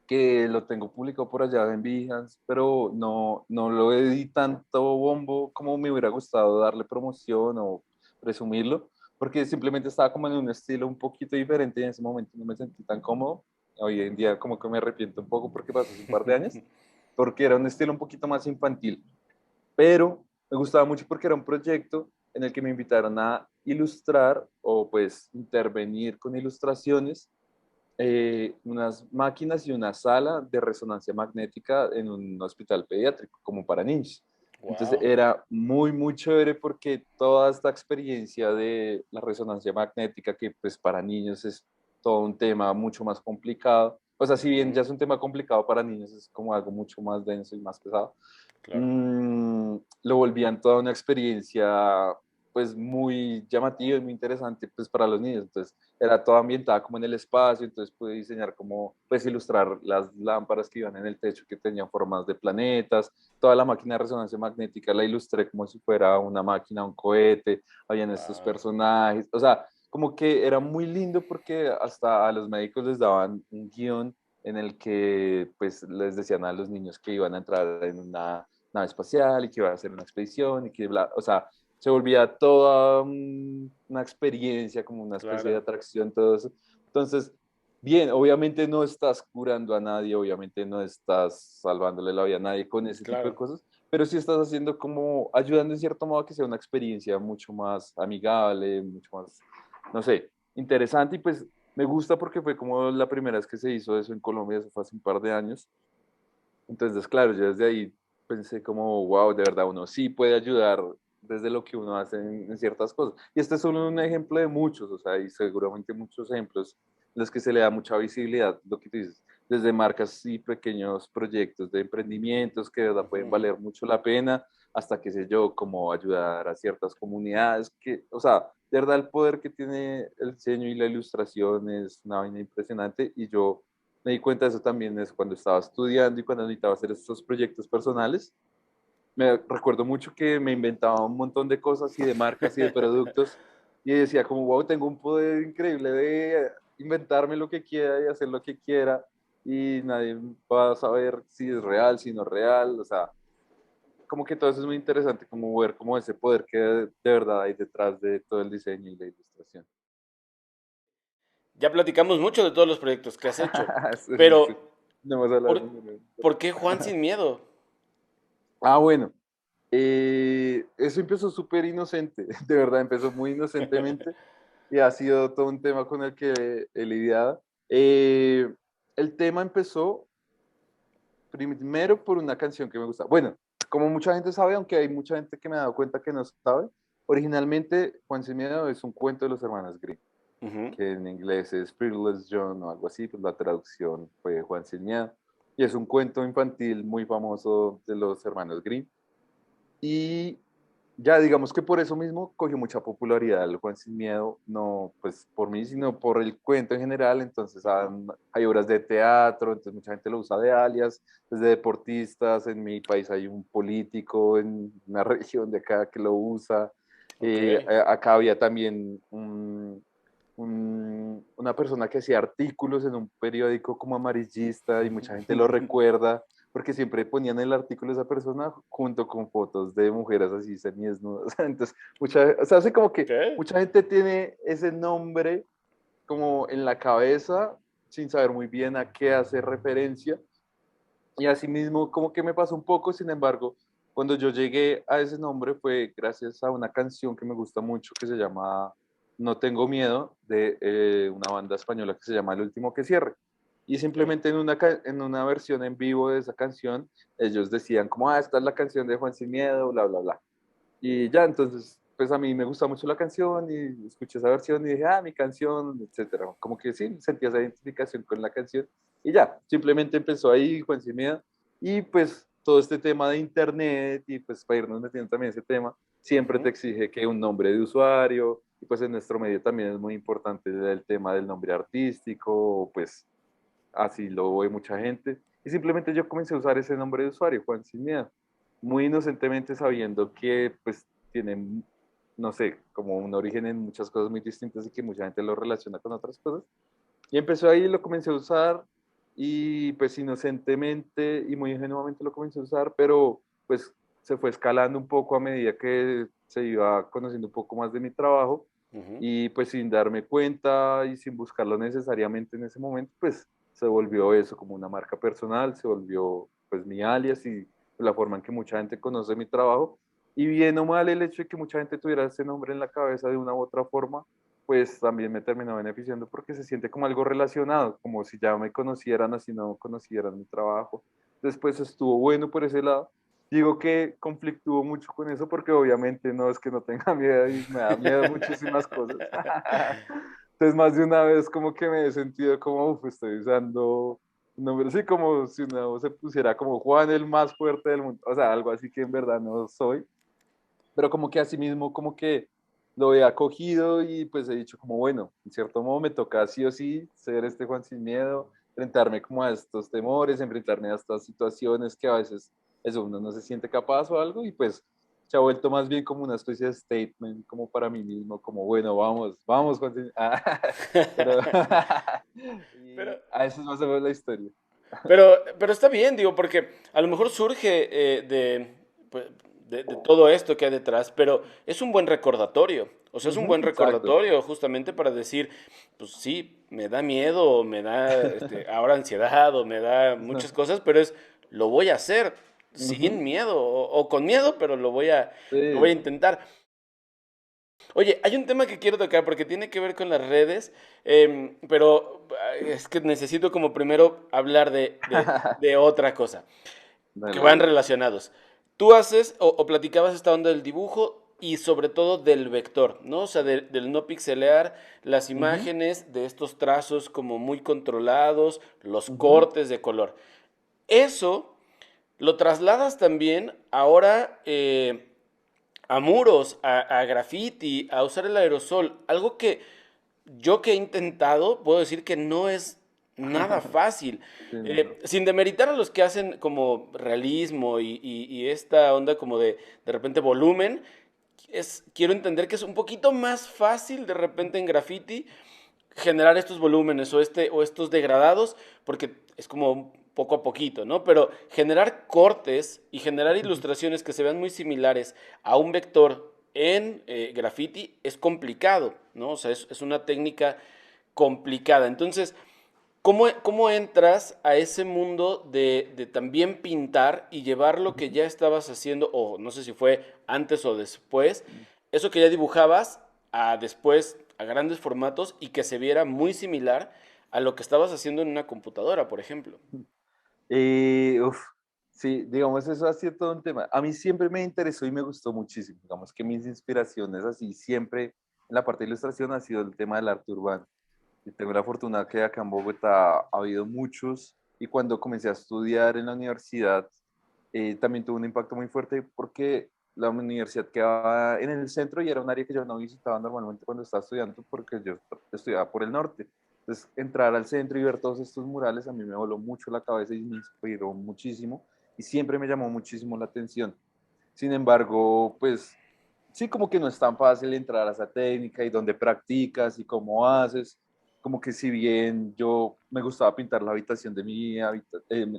que lo tengo publicado por allá en Behance, pero no lo di tanto bombo como me hubiera gustado darle promoción o presumirlo, porque simplemente estaba como en un estilo un poquito diferente y en ese momento no me sentí tan cómodo. Hoy en día como que me arrepiento un poco porque pasó hace un par de años, porque era un estilo un poquito más infantil, pero me gustaba mucho porque era un proyecto en el que me invitaron a ilustrar o pues intervenir con ilustraciones unas máquinas y una sala de resonancia magnética en un hospital pediátrico, como para niños. Entonces Wow, era muy, muy chévere porque toda esta experiencia de la resonancia magnética, que pues para niños es todo un tema mucho más complicado, o sea, si bien ya es un tema complicado para niños, es como algo mucho más denso y más pesado, claro. lo volvían toda una experiencia pues muy llamativa y muy interesante pues para los niños. Entonces era toda ambientada como en el espacio, entonces pude diseñar como pues ilustrar las lámparas que iban en el techo que tenían formas de planetas, toda la máquina de resonancia magnética la ilustré como si fuera una máquina, un cohete, habían estos Wow, personajes, o sea, como que era muy lindo porque hasta a los médicos les daban un guión en el que pues les decían a los niños que iban a entrar en una nave espacial y que iba a hacer una expedición y que bla, o sea, se volvía toda una experiencia, como una especie de claro. atracción, todo eso. Entonces, bien, obviamente no estás curando a nadie, obviamente no estás salvándole la vida a nadie con ese tipo de Claro. cosas, pero sí estás haciendo como, ayudando en cierto modo a que sea una experiencia mucho más amigable, mucho más, no sé, interesante y pues me gusta porque fue como la primera vez que se hizo eso en Colombia, eso fue hace un par de años. Entonces, claro, yo desde ahí pensé como, wow, de verdad, uno sí puede ayudar desde lo que uno hace en ciertas cosas. Y este es solo un ejemplo de muchos, o sea, y seguramente muchos ejemplos en los que se le da mucha visibilidad, lo que tú dices, desde marcas y pequeños proyectos de emprendimientos que de verdad Ujú, pueden ujú. valer mucho la pena, hasta, qué sé yo, como ayudar a ciertas comunidades, que, o sea, de verdad el poder que tiene el diseño y la ilustración es una vaina impresionante y yo me di cuenta de eso también es cuando estaba estudiando y cuando necesitaba hacer estos proyectos personales. Me recuerdo mucho que me inventaba un montón de cosas y de marcas y de productos y decía como, wow, tengo un poder increíble de inventarme lo que quiera y hacer lo que quiera y nadie va a saber si es real, si no es real, o sea, como que todo eso es muy interesante, como ver como ese poder que de verdad hay detrás de todo el diseño y la ilustración. Ya platicamos mucho de todos los proyectos que has hecho, Sí, sí, sí. pero No hemos hablado ¿por, de por qué Juan sin miedo? Bueno, eso empezó súper inocente, de verdad, empezó muy inocentemente y ha sido todo un tema con el que he lidiado. Eh, el tema empezó primero por una canción que me gusta. Bueno, como mucha gente sabe, aunque hay mucha gente que me ha dado cuenta que no sabe, originalmente Juan Sin Miedo es un cuento de los hermanos Grimm, Ujú. que en inglés es Fearless John o algo así, pues la traducción fue Juan Sin Miedo. Y es un cuento infantil muy famoso de los hermanos Grimm. Y ya digamos que por eso mismo cogió mucha popularidad el Juan Sin Miedo, no pues por mí, sino por el cuento en general. Entonces hay obras de teatro, entonces mucha gente lo usa de alias, desde deportistas, en mi país hay un político en una región de acá que lo usa. Ok. Acá había también una persona que hacía artículos en un periódico como amarillista y mucha gente lo recuerda porque siempre ponían el artículo de esa persona junto con fotos de mujeres así semidesnudas. Entonces, o sea, hace como que ¿Qué? mucha gente tiene ese nombre como en la cabeza sin saber muy bien a qué hace referencia. Y así mismo como que me pasó un poco, sin embargo, cuando yo llegué a ese nombre fue gracias a una canción que me gusta mucho que se llama No tengo miedo, de una banda española que se llama El último que cierre. Y Ok. simplemente en una versión en vivo de esa canción, ellos decían como, ah, esta es la canción de Juan Sin Miedo, bla, bla, bla. Y ya, entonces, pues a mí me gusta mucho la canción y escuché esa versión y dije, ah, mi canción, etcétera. Como que sí, sentía esa identificación con la canción. Y ya, simplemente empezó ahí Juan Sin Miedo. Y pues todo este tema de internet y pues para irnos metiendo también ese tema, siempre te Ujú. exige que un nombre de usuario, y pues en nuestro medio también es muy importante el tema del nombre artístico, pues así lo ve mucha gente. Y simplemente yo comencé a usar ese nombre de usuario, Juan Sin Miedo, muy inocentemente sabiendo que pues tienen, no sé, como un origen en muchas cosas muy distintas y que mucha gente lo relaciona con otras cosas. Y empezó ahí, lo comencé a usar y pues inocentemente y muy ingenuamente lo comencé a usar, pero pues se fue escalando un poco a medida que se iba conociendo un poco más de mi trabajo Ujú. y pues sin darme cuenta y sin buscarlo necesariamente en ese momento, pues se volvió eso como una marca personal, se volvió pues mi alias y la forma en que mucha gente conoce mi trabajo. Y bien o mal el hecho de que mucha gente tuviera ese nombre en la cabeza de una u otra forma, pues también me terminó beneficiando porque se siente como algo relacionado, como si ya me conocieran así no conocieran mi trabajo. Después estuvo bueno por ese lado. Digo que conflictúo mucho con eso porque obviamente no es que no tenga miedo y me da miedo muchísimas cosas. Entonces más de una vez como que me he sentido como, uf, estoy usando un nombre así como si uno se pusiera como Juan el más fuerte del mundo, o sea, algo así que en verdad no soy, pero como que así mismo como que lo he acogido y pues he dicho como, bueno, en cierto modo me toca sí o sí ser este Juan Sin Miedo, enfrentarme como a estos temores, enfrentarme a estas situaciones que a veces eso uno no se siente capaz o algo y pues se ha vuelto más bien como una especie de statement como para mí mismo, como bueno, vamos, vamos Juan Sin pero Pero, y a eso es más o menos la historia. pero está bien, digo, porque a lo mejor surge pues, de todo esto que hay detrás, pero es un buen recordatorio. O sea, es un Ujú, buen exacto. recordatorio justamente para decir, pues sí, me da miedo, o me da ahora ansiedad, o me da muchas cosas, pero lo voy a hacer sin Ujú, miedo, o con miedo, pero lo voy a sí. intentar. Oye, hay un tema que quiero tocar porque tiene que ver con las redes, pero es que necesito como primero hablar de otra cosa, que Dale, van dale. relacionados. Tú haces o platicabas esta onda del dibujo y sobre todo del vector, ¿no? O sea, del no pixelear las Ujú, imágenes, de estos trazos como muy controlados, los ujú. cortes de color. Eso lo trasladas también ahora a muros, a graffiti, a usar el aerosol. Algo que yo que he intentado, puedo decir que no es nada fácil. Sí, no. Sin demeritar a los que hacen como realismo y esta onda como de repente volumen, quiero entender que es un poquito más fácil de repente en graffiti generar estos volúmenes o estos degradados, porque es como poco a poquito, ¿no? Pero generar cortes y generar ilustraciones que se vean muy similares a un vector en graffiti es complicado, ¿no? O sea, es una técnica complicada. Entonces, ¿cómo entras a ese mundo de también pintar y llevar lo que ya estabas haciendo, o no sé si fue antes o después, eso que ya dibujabas a después a grandes formatos y que se viera muy similar a lo que estabas haciendo en una computadora, por ejemplo? Uf, sí, digamos, eso ha sido todo un tema. A mí siempre me interesó y me gustó muchísimo. Digamos que mis inspiraciones así siempre en la parte de ilustración ha sido el tema del arte urbano. Y tengo la fortuna que acá en Bogotá ha habido muchos y cuando comencé a estudiar en la universidad también tuvo un impacto muy fuerte porque la universidad quedaba en el centro y era un área que yo no visitaba normalmente cuando estaba estudiando porque yo estudiaba por el norte. Entonces, entrar al centro y ver todos estos murales a mí me voló mucho la cabeza y me inspiró muchísimo y siempre me llamó muchísimo la atención. Sin embargo, pues sí, como que no es tan fácil entrar a esa técnica y dónde practicas y cómo haces. como que si bien yo me gustaba pintar la habitación de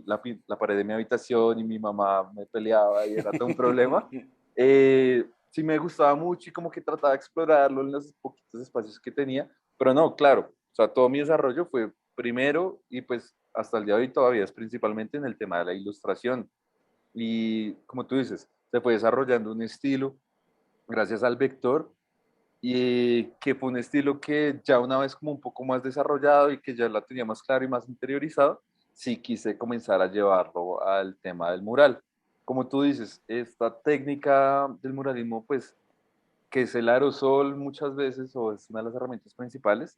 la pared de mi habitación y mi mamá me peleaba y era todo un problema, sí me gustaba mucho y como que trataba de explorarlo en los poquitos espacios que tenía, pero no, claro, o sea, todo mi desarrollo fue primero y pues hasta el día de hoy todavía es principalmente en el tema de la ilustración. Y como tú dices, se fue desarrollando un estilo gracias al vector y que fue un estilo que ya una vez como un poco más desarrollado y que ya la tenía más claro y más interiorizado, sí quise comenzar a llevarlo al tema del mural. Como tú dices, esta técnica del muralismo, pues, que es el aerosol muchas veces, o es una de las herramientas principales,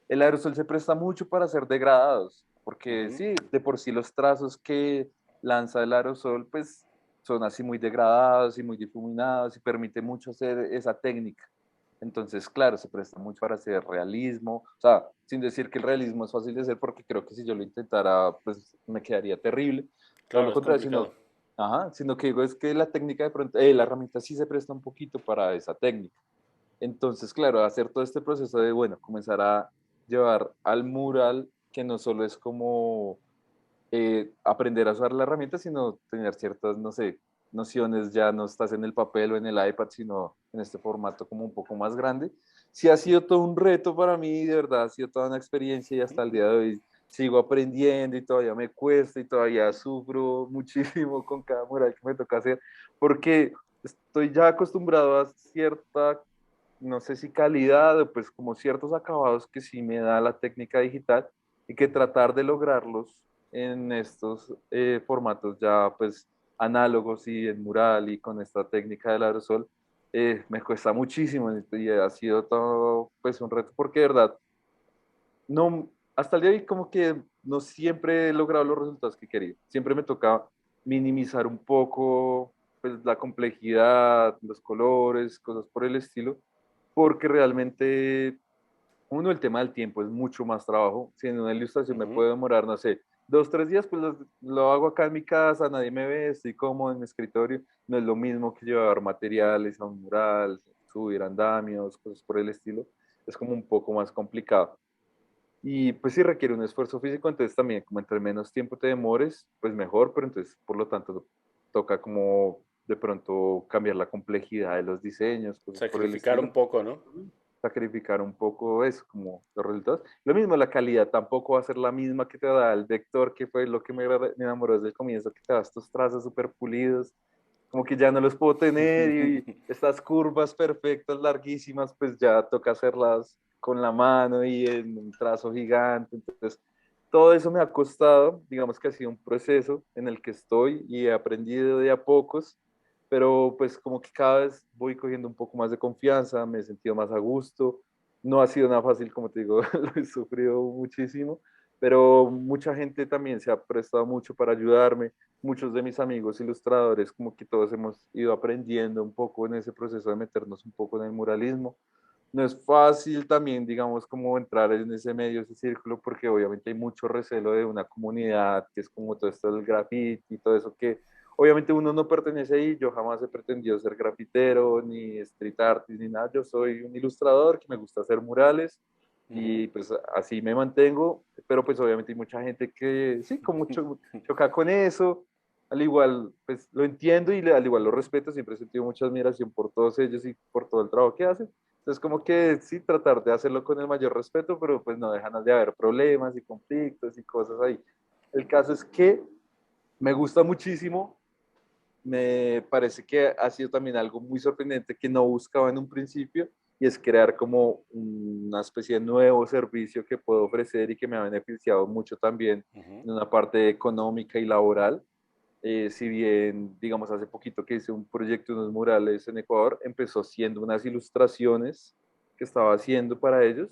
el aerosol se presta mucho para ser degradados, porque Ujú. sí, de por sí los trazos que lanza el aerosol, pues, son así muy degradados y muy difuminados y permite mucho hacer esa técnica. Entonces, claro, se presta mucho para hacer realismo, o sea, sin decir que el realismo es fácil de hacer, porque creo que si yo lo intentara, pues me quedaría terrible. Todo lo Claro, es contrario, complicado. sino que digo, es que la técnica de pronto, la herramienta sí se presta un poquito para esa técnica. Entonces, claro, hacer todo este proceso de, bueno, comenzar a llevar al mural, que no solo es como aprender a usar la herramienta, sino tener ciertas, no sé, nociones, ya no estás en el papel o en el iPad, sino en este formato como un poco más grande. Sí ha sido todo un reto para mí, de verdad, ha sido toda una experiencia y hasta el día de hoy sigo aprendiendo y todavía me cuesta y todavía sufro muchísimo con cada mural que me toca hacer, porque estoy ya acostumbrado a cierta, no sé si calidad o pues como ciertos acabados que sí me da la técnica digital y que tratar de lograrlos en estos formatos ya pues análogos y en mural y con esta técnica del aerosol, me cuesta muchísimo y ha sido todo pues un reto porque de verdad no, hasta el día de hoy como que no siempre he logrado los resultados que quería, siempre me toca minimizar un poco pues la complejidad, los colores, cosas por el estilo, porque realmente uno, el tema del tiempo es mucho más trabajo. Si en una ilustración me Ujú. puede demorar, no sé, 2, 3 días, pues lo hago acá en mi casa, nadie me ve, estoy cómodo en mi escritorio. No es lo mismo que llevar materiales a un mural, subir andamios, cosas por el estilo. Es como un poco más complicado. Y pues sí requiere un esfuerzo físico, entonces también como entre menos tiempo te demores, pues mejor, pero entonces por lo tanto toca como de pronto cambiar la complejidad de los diseños, cosas por el Sacrificar un estilo, poco, ¿no? sacrificar un poco eso, como los resultados. Lo mismo, la calidad tampoco va a ser la misma que te da el vector, que fue lo que me enamoró desde el comienzo, que te da estos trazos súper pulidos, como que ya no los puedo tener y estas curvas perfectas, larguísimas, pues ya toca hacerlas con la mano y en un trazo gigante. Entonces, todo eso me ha costado, digamos que ha sido un proceso en el que estoy y he aprendido de a pocos, pero pues como que cada vez voy cogiendo un poco más de confianza, me he sentido más a gusto. No ha sido nada fácil, como te digo, lo he sufrido muchísimo, pero mucha gente también se ha prestado mucho para ayudarme, muchos de mis amigos ilustradores, como que todos hemos ido aprendiendo un poco en ese proceso de meternos un poco en el muralismo. No es fácil también, digamos, como entrar en ese medio, ese círculo, porque obviamente hay mucho recelo de una comunidad, que es como todo esto del graffiti y todo eso que obviamente uno no pertenece ahí. Yo jamás he pretendido ser grafitero, ni street artist, ni nada. Yo soy un ilustrador que me gusta hacer murales Ujú. y pues así me mantengo, pero pues obviamente hay mucha gente que sí, como choca con eso. Al igual, pues lo entiendo y al igual lo respeto, siempre he sentido mucha admiración por todos ellos y por todo el trabajo que hacen. Entonces, como que sí, tratar de hacerlo con el mayor respeto, pero pues no dejan de haber problemas y conflictos y cosas ahí. El caso es que me gusta muchísimo, me parece que ha sido también algo muy sorprendente que no buscaba en un principio y es crear como una especie de nuevo servicio que puedo ofrecer y que me ha beneficiado mucho también Ujú. en una parte económica y laboral. Si bien, digamos, hace poquito que hice un proyecto, unos murales en Ecuador, empezó siendo unas ilustraciones que estaba haciendo para ellos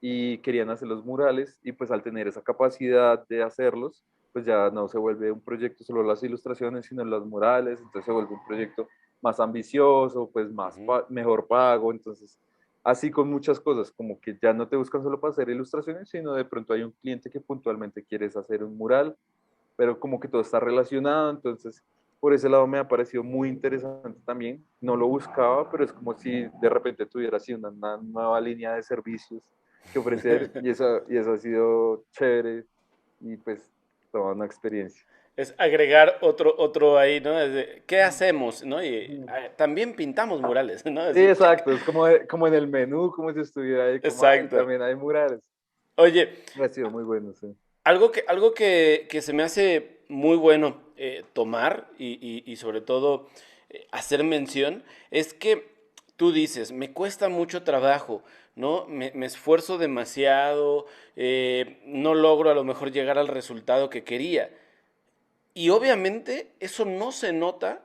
y querían hacer los murales y pues al tener esa capacidad de hacerlos, pues ya no se vuelve un proyecto solo las ilustraciones, sino los murales, entonces se vuelve un proyecto más ambicioso, pues más Ujú. mejor pago, entonces así con muchas cosas, como que ya no te buscan solo para hacer ilustraciones, sino de pronto hay un cliente que puntualmente quieres hacer un mural, pero como que todo está relacionado, entonces por ese lado me ha parecido muy interesante también. No lo buscaba, pero es como si de repente tuviera así una nueva línea de servicios que ofrecer y eso ha sido chévere y pues toda una experiencia. Es agregar otro ahí, ¿no? ¿Qué Mm, hacemos? ¿No? Y mm. también pintamos murales, ¿no? Sí, Así, check. exacto, es como, como en el menú, como si estuviera ahí, como, ay, Exacto. también hay murales. Oye, Ha sido muy bueno, sí. algo que se me hace muy bueno tomar y sobre todo hacer mención es que tú dices, me cuesta mucho trabajo, ¿no? Me esfuerzo demasiado, no logro a lo mejor llegar al resultado que quería. Y obviamente eso no se nota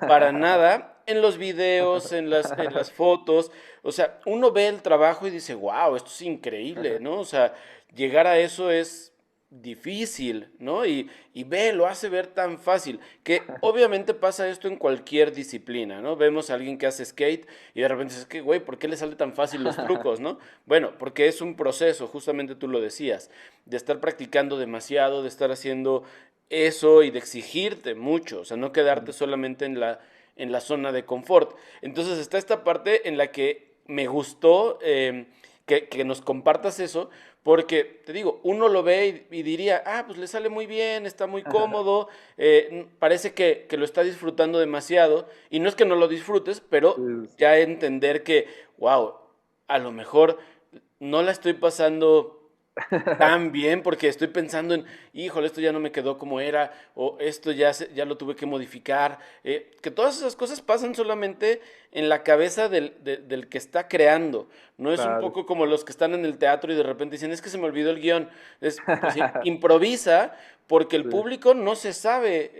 para nada en los videos, en las fotos. O sea, uno ve el trabajo y dice, wow, esto es increíble, ¿no? O sea, llegar a eso es difícil, ¿no? Y ve, lo hace ver tan fácil, que obviamente pasa esto en cualquier disciplina, ¿no? Vemos a alguien que hace skate y de repente dices, que, güey, ¿por qué le sale tan fácil los trucos, ¿no? Bueno, porque es un proceso, justamente tú lo decías, de estar practicando demasiado, de estar haciendo eso y de exigirte mucho, o sea, no quedarte solamente en la zona de confort. Entonces está esta parte en la que me gustó que nos compartas eso, porque te digo, uno lo ve y diría, pues le sale muy bien, está muy cómodo, parece que lo está disfrutando demasiado, y no es que no lo disfrutes, pero Sí, ya entender que, wow, a lo mejor no la estoy pasando tan bien porque estoy pensando en, híjole, esto ya no me quedó como era, o esto ya lo tuve que modificar. Que todas esas cosas pasan solamente en la cabeza del que está creando. No es un claro. poco como los que están en el teatro y de repente dicen, es que se me olvidó el guión. Pues sí, improvisa porque el Sí. público no se sabe,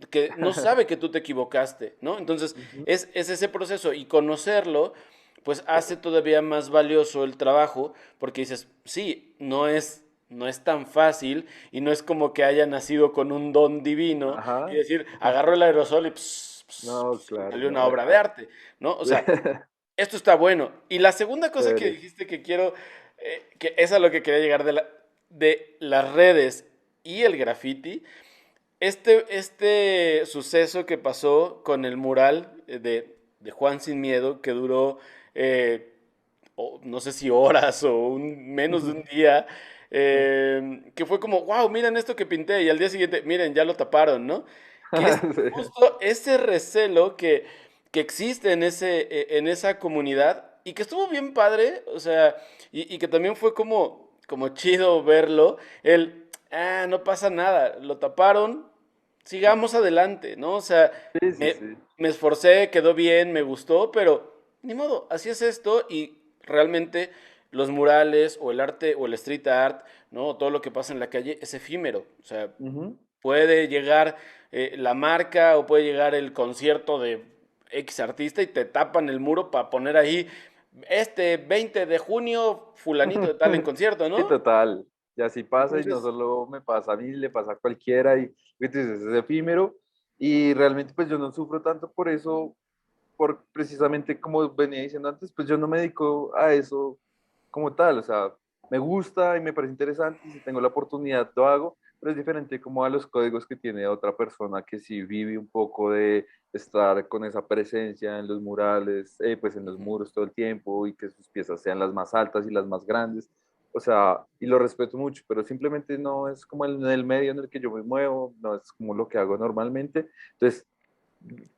que no sabe que tú te equivocaste, ¿no? Entonces, Ujú. es ese proceso y conocerlo pues hace todavía más valioso el trabajo, porque dices, sí, no es tan fácil y no es como que haya nacido con un don divino y Ajá. decir, agarró el aerosol y No, claro, salió no. una obra de arte, ¿no? O sea, esto está bueno. Y la segunda cosa que Chévere. dijiste que quiero, que es a lo que quería llegar de las redes y el graffiti, este suceso que pasó con el mural de Juan Sin Miedo, que duró, eh, no sé si horas o menos de un día, que fue como, wow, miren esto que pinté, y al día siguiente, miren, ya lo taparon, ¿no? Que es Sí. justo ese recelo que existe en esa comunidad y que estuvo bien padre, o sea, y que también fue como chido verlo, no pasa nada, lo taparon, sigamos adelante, ¿no? O sea, Sí, sí, me, sí. me esforcé, quedó bien, me gustó, pero ni modo, así es esto y realmente los murales o el arte o el street art, ¿no? Todo lo que pasa en la calle es efímero, o sea, Ujú. puede llegar la marca o puede llegar el concierto de X artista y te tapan el muro para poner ahí este 20 de junio fulanito de tal en concierto, Sí, ¿no? total. Y así pasa, y no Entonces, solo me pasa a mí, le pasa a cualquiera, y tú dices, es efímero, y realmente pues yo no sufro tanto por eso, por precisamente como venía diciendo antes, pues yo no me dedico a eso como tal, o sea, me gusta y me parece interesante, y si tengo la oportunidad lo hago, pero es diferente como a los códigos que tiene otra persona que sí vive un poco de estar con esa presencia en los murales, pues en los muros todo el tiempo y que sus piezas sean las más altas y las más grandes. O sea, y lo respeto mucho, pero simplemente no es como en el medio en el que yo me muevo, no es como lo que hago normalmente. Entonces,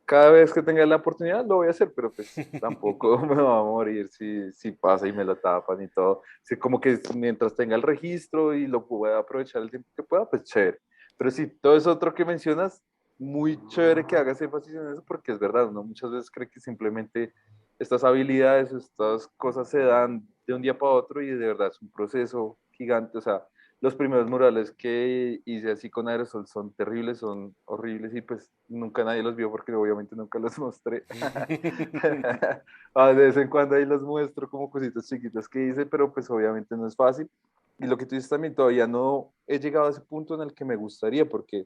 cada vez que tenga la oportunidad lo voy a hacer, pero pues tampoco me va a morir si pasa y me lo tapan y todo. Sí, como que mientras tenga el registro y lo pueda aprovechar el tiempo que pueda, pues chévere. Pero sí, todo eso otro que mencionas, muy chévere que hagas énfasis en eso, porque es verdad, uno muchas veces cree que simplemente estas habilidades, estas cosas se dan de un día para otro y de verdad es un proceso gigante, o sea, los primeros murales que hice así con aerosol son terribles, son horribles y pues nunca nadie los vio porque obviamente nunca los mostré. De vez en cuando ahí los muestro como cositas chiquitas que hice, pero pues obviamente no es fácil. Y lo que tú dices también, todavía no he llegado a ese punto en el que me gustaría porque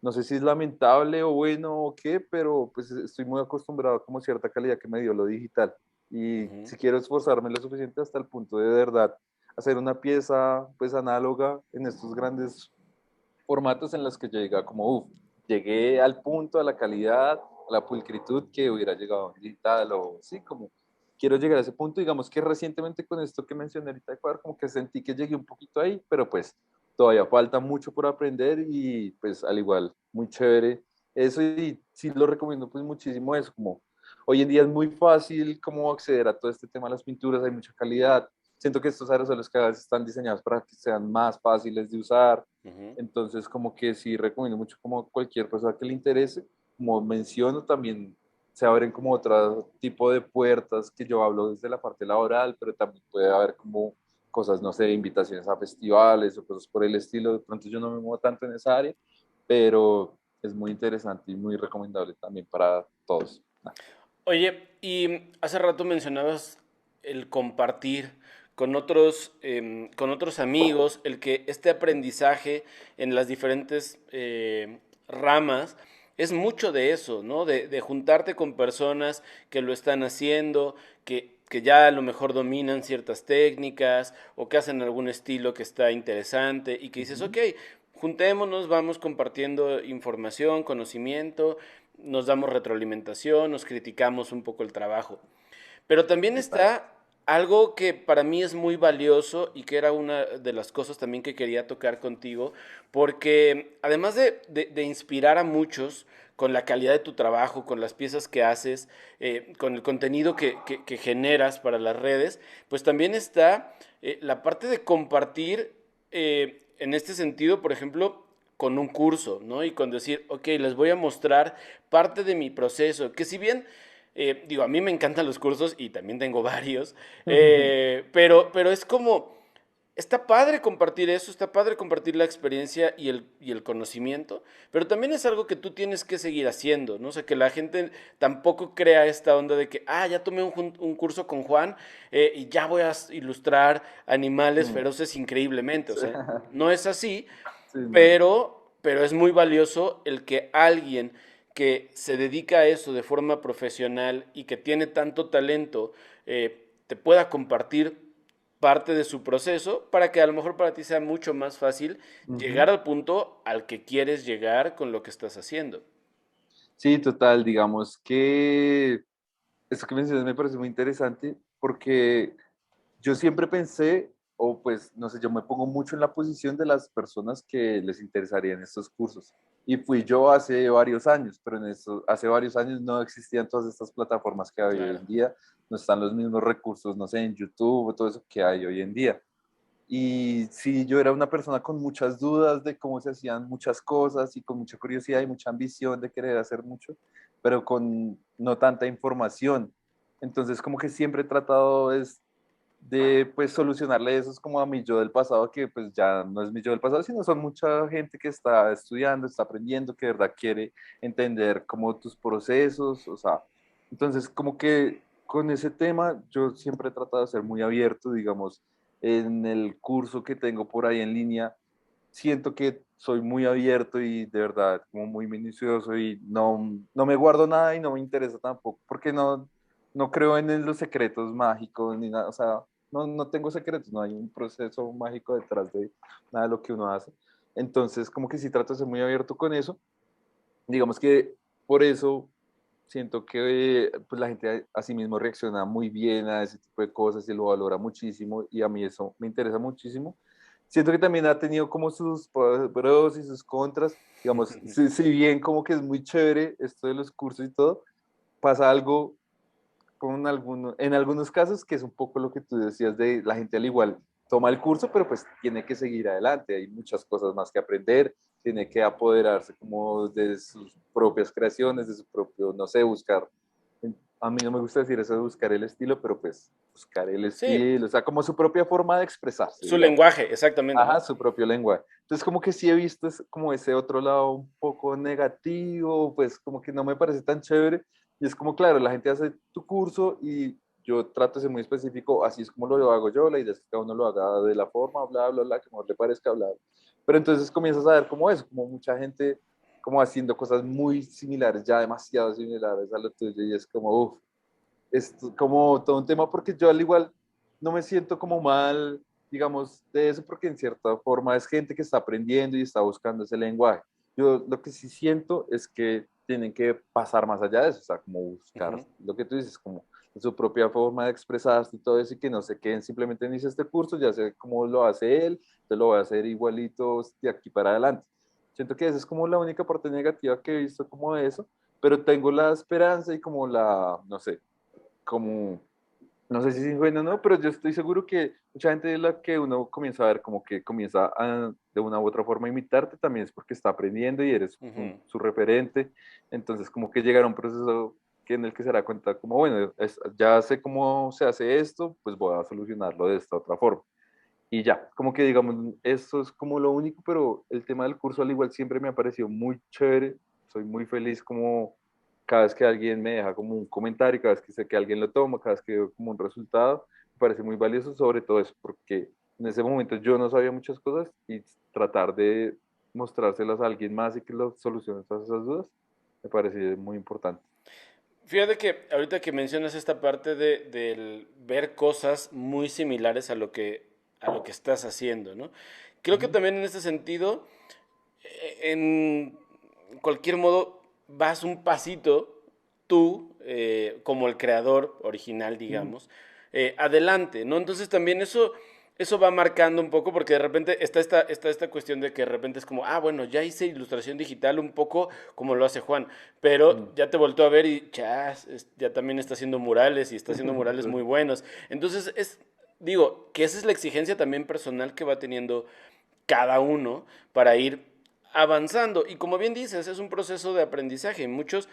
no sé si es lamentable o bueno o qué, pero pues estoy muy acostumbrado a como cierta calidad que me dio lo digital. Y ujú. si quiero esforzarme lo suficiente hasta el punto de verdad hacer una pieza pues análoga en estos grandes formatos en los que yo llega como, llegué al punto, a la calidad, a la pulcritud que hubiera llegado en digital o sí, como quiero llegar a ese punto. Digamos que recientemente con esto que mencioné ahorita de Ecuador, como que sentí que llegué un poquito ahí, pero pues todavía falta mucho por aprender y pues al igual, muy chévere eso y sí lo recomiendo pues muchísimo eso, como hoy en día es muy fácil como acceder a todo este tema de las pinturas, hay mucha calidad. Siento que estos aerosoles cada vez están diseñados para que sean más fáciles de usar. Ujú. Entonces, como que sí recomiendo mucho como cualquier persona que le interese. Como menciono, también se abren como otro tipo de puertas que yo hablo desde la parte laboral, pero también puede haber como cosas, no sé, invitaciones a festivales o cosas por el estilo. De pronto yo no me muevo tanto en esa área, pero es muy interesante y muy recomendable también para todos. Oye, y hace rato mencionabas el compartir con otros amigos, el que este aprendizaje en las diferentes ramas es mucho de eso, ¿no? De juntarte con personas que lo están haciendo, que ya a lo mejor dominan ciertas técnicas o que hacen algún estilo que está interesante y que dices, ok, Ujú. juntémonos, vamos compartiendo información, conocimiento, nos damos retroalimentación, nos criticamos un poco el trabajo. Pero también Total. está algo que para mí es muy valioso y que era una de las cosas también que quería tocar contigo, porque además de inspirar a muchos con la calidad de tu trabajo, con las piezas que haces, con el contenido que generas para las redes, pues también está la parte de compartir en este sentido, por ejemplo, con un curso, ¿no? Y con decir, ok, les voy a mostrar parte de mi proceso, que si bien digo, a mí me encantan los cursos y también tengo varios, pero es como, está padre compartir eso, está padre compartir la experiencia y el conocimiento, pero también es algo que tú tienes que seguir haciendo, ¿no? O sea, que la gente tampoco crea esta onda de que, ah, ya tomé un curso con Juan y ya voy a ilustrar animales Mm. feroces increíblemente, o Sí, sea, no es así, sí, no. pero es muy valioso el que alguien que se dedica a eso de forma profesional y que tiene tanto talento te pueda compartir parte de su proceso para que a lo mejor para ti sea mucho más fácil Ujú. llegar al punto al que quieres llegar con lo que estás haciendo. Sí, total, digamos que eso que mencionas me parece muy interesante porque yo siempre pensé, o pues, no sé, yo me pongo mucho en la posición de las personas que les interesarían estos cursos. Y fui yo hace varios años, pero en eso, hace varios años no existían todas estas plataformas que hay hoy Claro. en día, no están los mismos recursos, no sé, en YouTube o todo eso que hay hoy en día. Y sí, yo era una persona con muchas dudas de cómo se hacían muchas cosas y con mucha curiosidad y mucha ambición de querer hacer mucho, pero con no tanta información. Entonces, como que siempre he tratado es de pues solucionarle eso es como a mi yo del pasado, que pues ya no es mi yo del pasado, sino son mucha gente que está estudiando, está aprendiendo, que de verdad quiere entender como tus procesos, o sea, entonces como que con ese tema yo siempre he tratado de ser muy abierto, digamos, en el curso que tengo por ahí en línea, siento que soy muy abierto y de verdad como muy minucioso y no me guardo nada y no me interesa tampoco, porque no creo en los secretos mágicos ni nada, o sea, no tengo secretos, no hay un proceso mágico detrás de nada de lo que uno hace. Entonces, como que sí trato de ser muy abierto con eso. Digamos que por eso siento que pues, la gente a sí mismo reacciona muy bien a ese tipo de cosas y lo valora muchísimo y a mí eso me interesa muchísimo. Siento que también ha tenido como sus pros y sus contras. Digamos, si bien como que es muy chévere esto de los cursos y todo, pasa algo en algunos casos, que es un poco lo que tú decías de la gente al igual toma el curso, pero pues tiene que seguir adelante, hay muchas cosas más que aprender, tiene que apoderarse como de sus propias creaciones, de su propio, no sé, buscar, a mí no me gusta decir eso de buscar el estilo, pero pues buscar el Sí, estilo, o sea, como su propia forma de expresarse, su digamos. lenguaje, exactamente, Ajá, ¿no? su propio lenguaje. Entonces, como que sí he visto como ese otro lado un poco negativo, pues como que no me parece tan chévere. Y es como, claro, la gente hace tu curso y yo trato de ser muy específico, así es como lo hago yo, la idea es que cada uno lo haga de la forma, bla, bla, bla, que mejor le parezca, bla. Pero entonces comienzas a ver como eso, como mucha gente como haciendo cosas muy similares, ya demasiado similares a lo tuyo, y es como, uff, es como todo un tema porque yo al igual no me siento como mal, digamos, de eso porque en cierta forma es gente que está aprendiendo y está buscando ese lenguaje. Yo lo que sí siento es que tienen que pasar más allá de eso, o sea, como buscar Ujú. lo que tú dices, como su propia forma de expresarse y todo eso, y que no se queden simplemente en hice este curso, ya sé cómo lo hace él, entonces lo voy a hacer igualito de aquí para adelante. Siento que esa es como la única parte negativa que he visto como de eso, pero tengo la esperanza y como la, no sé, como no sé si es ingenuo o no, pero yo estoy seguro que mucha gente de la que uno comienza a ver como que comienza a, de una u otra forma a imitarte, también es porque está aprendiendo y eres Ujú. su referente. Entonces, como que llegará un proceso que en el que se dará cuenta como, bueno, ya sé cómo se hace esto, pues voy a solucionarlo de esta otra forma. Y ya, como que digamos, eso es como lo único, pero el tema del curso al igual siempre me ha parecido muy chévere. Soy muy feliz como cada vez que alguien me deja como un comentario, cada vez que sé que alguien lo toma, cada vez que veo como un resultado, me parece muy valioso sobre todo eso, porque en ese momento yo no sabía muchas cosas y tratar de mostrárselas a alguien más y que lo solucione todas esas dudas, me parece muy importante. Fíjate que ahorita que mencionas esta parte del ver cosas muy similares a lo que estás haciendo, ¿no? Creo que Ujú. también en este sentido, en cualquier modo, vas un pasito tú, como el creador original, Ujú. digamos, adelante, ¿no? Entonces también eso va marcando un poco, porque de repente está esta cuestión de que de repente es como, ah, bueno, ya hice ilustración digital un poco como lo hace Juan, pero ya te volteó a ver y chas, ya también está haciendo murales y está haciendo murales muy Gracias. buenos. Entonces digo, que esa es la exigencia también personal que va teniendo cada uno para ir avanzando. Y como bien dices, es un proceso de aprendizaje. Muchos,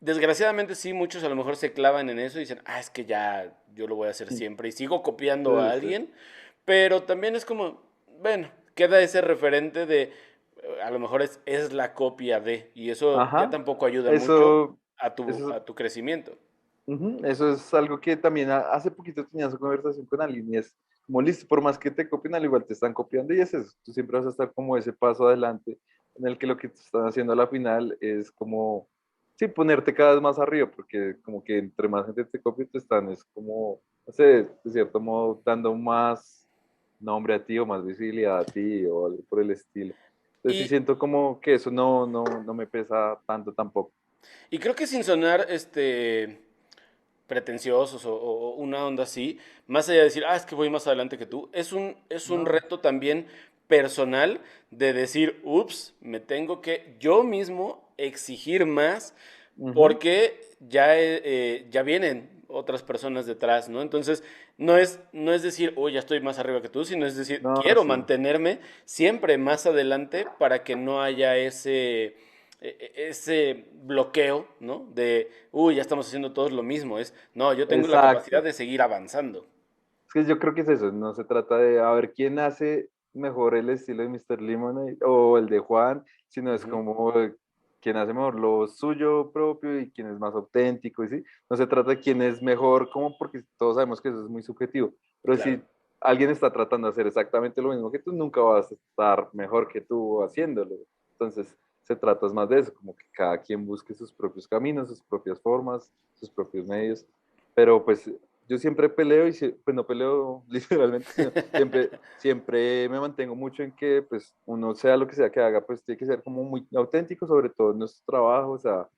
desgraciadamente sí, muchos a lo mejor se clavan en eso y dicen, ah, es que ya yo lo voy a hacer siempre y sigo copiando a Sí, sí. alguien. Pero también es como, bueno, queda ese referente de, a lo mejor es la copia de, y eso ya Ajá, tampoco ayuda mucho eso, eso, a tu crecimiento. ujú, eso es algo que también hace poquito tenía su conversación con alguien y es como listo, por más que te copien, al igual te están copiando y es eso, tú siempre vas a estar como ese paso adelante en el que lo que te están haciendo a la final es como, sí, ponerte cada vez más arriba, porque como que entre más gente te copia, te están, es como, no sé, de cierto modo, dando más nombre a ti o más visibilidad a ti o algo por el estilo. Entonces sí Y, siento como que eso no me pesa tanto tampoco. y creo que sin sonar pretenciosos o una onda así, más allá de decir, ah, es que voy más adelante que tú, es un No. reto también personal de decir, ups, me tengo que yo mismo exigir más Ujú. porque ya vienen otras personas detrás, ¿no? Entonces, no es decir, oh, ya estoy más arriba que tú, sino es decir, No, quiero sí. mantenerme siempre más adelante para que no haya ese bloqueo, ¿no? De, uy, ya estamos haciendo todos lo mismo. Es, no, yo tengo la capacidad Exacto. de seguir avanzando. Es que yo creo que es eso, no se trata de a ver quién hace mejor el estilo de Mr. Lemonade o el de Juan, sino es Ujú. como quién hace mejor lo suyo propio y quién es más auténtico, y sí, no se trata de quién es mejor, como porque todos sabemos que eso es muy subjetivo, pero Claro. si alguien está tratando de hacer exactamente lo mismo que tú, nunca vas a estar mejor que tú haciéndolo. Entonces, se trata más de eso, como que cada quien busque sus propios caminos, sus propias formas, sus propios medios, pero pues yo siempre peleo y pues no peleo literalmente, sino siempre me mantengo mucho en que pues uno sea lo que sea que haga, pues tiene que ser como muy auténtico, sobre todo en nuestro trabajo, o sea,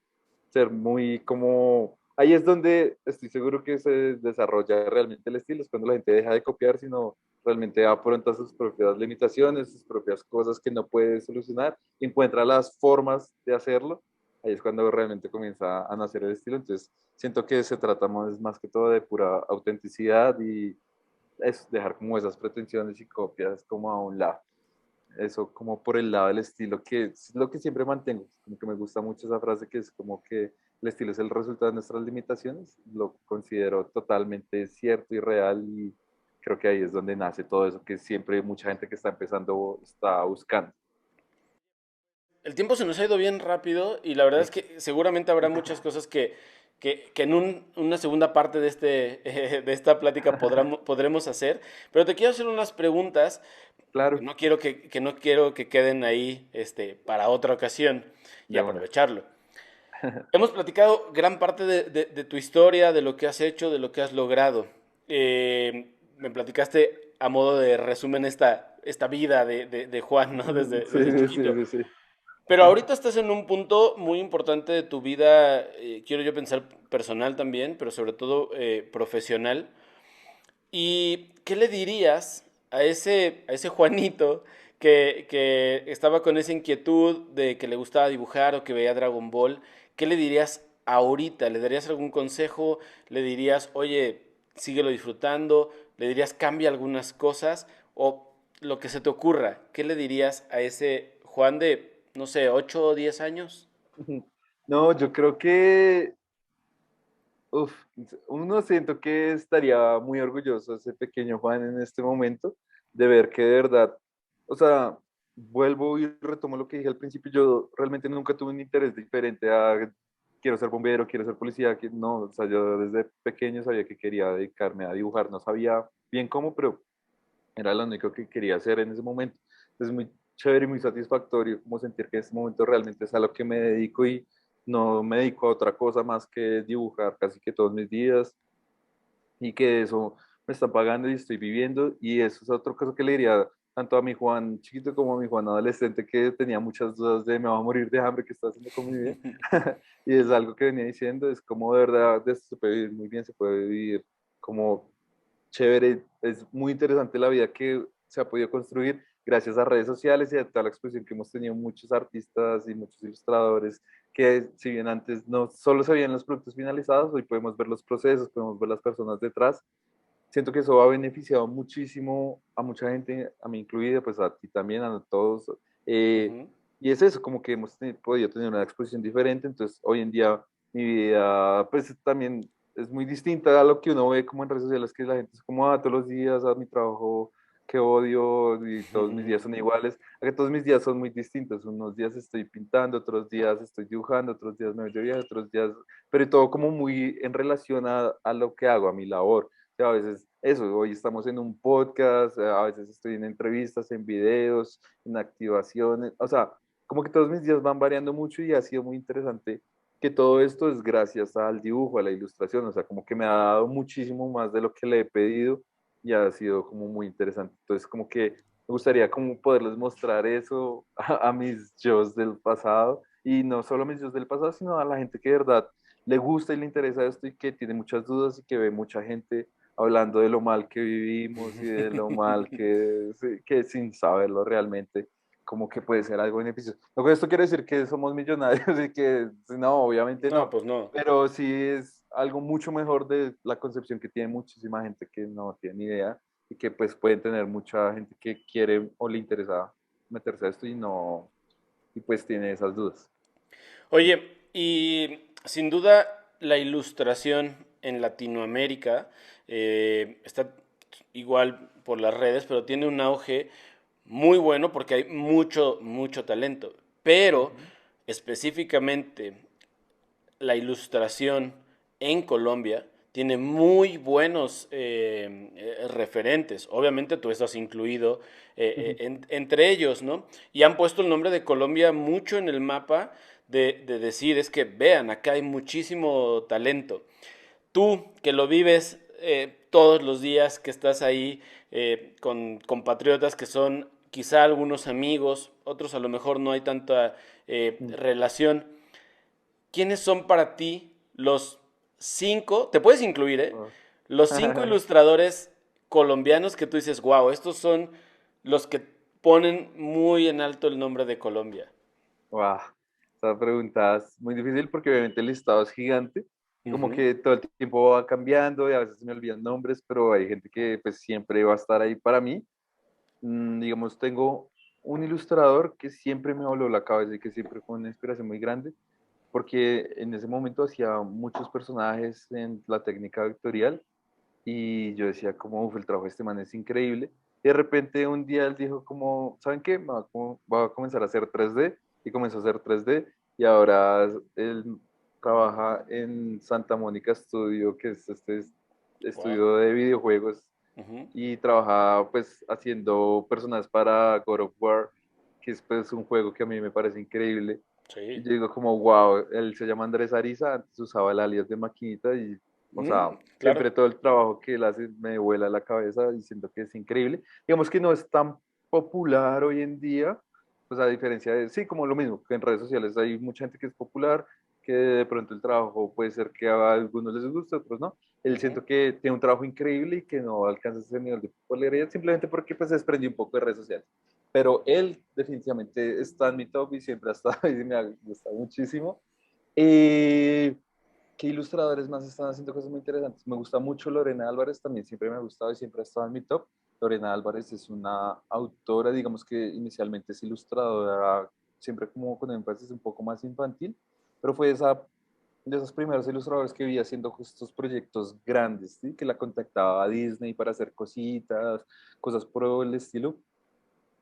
ser muy como... Ahí es donde estoy seguro que se desarrolla realmente el estilo, es cuando la gente deja de copiar, sino realmente afronta sus propias limitaciones, sus propias cosas que no puede solucionar, y encuentra las formas de hacerlo. Ahí es cuando realmente comienza a nacer el estilo. Entonces, siento que se trata más que todo de pura autenticidad y es dejar como esas pretensiones y copias como a un lado. Eso como por el lado del estilo, que es lo que siempre mantengo. Como que me gusta mucho esa frase que es como que el estilo es el resultado de nuestras limitaciones. Lo considero totalmente cierto y real y creo que ahí es donde nace todo eso que siempre mucha gente que está empezando está buscando. El tiempo se nos ha ido bien rápido y la verdad es Sí, que seguramente habrá muchas cosas que en una segunda parte de, de esta plática podremos hacer, pero te quiero hacer unas preguntas que claro, no quiero que queden ahí para otra ocasión y de una. aprovecharlo. Hemos platicado gran parte de tu historia, de lo que has hecho, de lo que has logrado. Me platicaste a modo de resumen esta vida de Juan, ¿no? Sí, Desde sí, chiquito. sí, sí. Pero ahorita estás en un punto muy importante de tu vida, quiero yo pensar personal también, pero sobre todo profesional. ¿Y qué le dirías a ese Juanito que estaba con esa inquietud de que le gustaba dibujar o que veía Dragon Ball? ¿Qué le dirías ahorita? ¿Le darías algún consejo? ¿Le dirías, oye, síguelo disfrutando? ¿Le dirías, cambia algunas cosas? O lo que se te ocurra, ¿qué le dirías a ese Juan de, no sé, 8 o 10 años? No, yo creo que, uf, uno siento que estaría muy orgulloso de ese pequeño Juan en este momento, de ver que de verdad, o sea, vuelvo y retomo lo que dije al principio, yo realmente nunca tuve un interés diferente a quiero ser bombero, quiero ser policía, que no, o sea, yo desde pequeño sabía que quería dedicarme a dibujar, no sabía bien cómo, pero era lo único que quería hacer en ese momento. Es muy chévere y muy satisfactorio como sentir que en este momento realmente es a lo que me dedico y no me dedico a otra cosa más que dibujar casi que todos mis días y que eso me está pagando y estoy viviendo y eso es otra cosa que le diría tanto a mi Juan chiquito como a mi Juan adolescente que tenía muchas dudas de me va a morir de hambre, ¿qué está haciendo con mi vida? Y es algo que venía diciendo, es como de verdad de esto se puede vivir muy bien, se puede vivir como chévere, es muy interesante la vida que se ha podido construir gracias a redes sociales y a toda la exposición que hemos tenido muchos artistas y muchos ilustradores, que si bien antes no solo se veían los productos finalizados, hoy podemos ver los procesos, podemos ver las personas detrás. Siento que eso ha beneficiado muchísimo a mucha gente, a mí incluida, pues a ti también, a todos. Eh, Ujú. y es eso, como que hemos podido tener una exposición diferente, entonces hoy en día mi vida pues también es muy distinta a lo que uno ve como en redes sociales, que la gente es como, todos los días a mi trabajo, que odio, y todos mis días son iguales, a que todos mis días son muy distintos, unos días estoy pintando, otros días estoy dibujando, otros días me voy de viaje, otros días, pero todo como muy en relación a lo que hago, a mi labor. Sea, a veces eso, hoy estamos en un podcast, a veces estoy en entrevistas, en videos, en activaciones, o sea, como que todos mis días van variando mucho y ha sido muy interesante que todo esto es gracias al dibujo, a la ilustración, o sea, como que me ha dado muchísimo más de lo que le he pedido y ha sido como muy interesante. Entonces, como que me gustaría como poderles mostrar eso a mis yo's del pasado y no solo a mis yo's del pasado, sino a la gente que de verdad le gusta y le interesa esto y que tiene muchas dudas y que ve mucha gente hablando de lo mal que vivimos y de lo mal que sin saberlo realmente, como que puede ser algo beneficioso. No con esto quiero decir que somos millonarios y que no, obviamente No, no, pues no. pero sí es algo mucho mejor de la concepción que tiene muchísima gente que no tiene ni idea y que pues pueden tener mucha gente que quiere o le interesa meterse a esto y no, y pues tiene esas dudas. Oye, y sin duda la ilustración en Latinoamérica está igual por las redes, pero tiene un auge muy bueno porque hay mucho, mucho talento. Pero Ujú. específicamente la ilustración en Colombia tiene muy buenos referentes. Obviamente tú estás incluido entre ellos, ¿no? Y han puesto el nombre de Colombia mucho en el mapa de decir, es que vean, acá hay muchísimo talento. Tú que lo vives todos los días, que estás ahí con compatriotas que son quizá algunos amigos, otros a lo mejor no hay tanta relación. ¿Quiénes son para ti los cinco, te puedes incluir, los cinco ilustradores colombianos que tú dices, wow, estos son los que ponen muy en alto el nombre de Colombia? Wow, esta pregunta es muy difícil porque obviamente el listado es gigante y como Ujú, que todo el tiempo va cambiando y a veces se me olvidan nombres, pero hay gente que pues siempre va a estar ahí para mí. Digamos, tengo un ilustrador que siempre me voló la cabeza y que siempre fue una inspiración muy grande porque en ese momento hacía muchos personajes en la técnica vectorial y yo decía como, uf, el trabajo de este man es increíble. Y de repente un día él dijo como, ¿saben qué? Va a comenzar a hacer 3D y comenzó a hacer 3D y ahora él trabaja en Santa Mónica Studio, que es este wow. estudio de videojuegos Ujú, y trabaja pues haciendo personajes para God of War, que es pues un juego que a mí me parece increíble. Y sí. yo digo como, wow, él se llama Andrés Ariza, antes usaba el alias de Maquinita y, o sea, Claro. siempre todo el trabajo que él hace me vuela la cabeza diciendo que es increíble. Digamos que no es tan popular hoy en día, pues a diferencia de, sí, como lo mismo, que en redes sociales hay mucha gente que es popular, que de pronto el trabajo puede ser que a algunos les guste, a otros no. Él Ujú. siento que tiene un trabajo increíble y que no alcanza ese nivel de popularidad simplemente porque pues se desprendió un poco de redes sociales. Pero él definitivamente está en mi top y siempre ha estado y me ha gustado muchísimo. Eh, ¿Qué ilustradores más están haciendo cosas muy interesantes? Me gusta mucho Lorena Álvarez, también siempre me ha gustado y siempre ha estado en mi top. Lorena Álvarez es una autora, digamos que inicialmente es ilustradora, siempre como con énfasis un poco más infantil, pero fue de esos primeros ilustradores que vi haciendo estos proyectos grandes, ¿sí? Que la contactaba a Disney para hacer cositas, cosas por el estilo.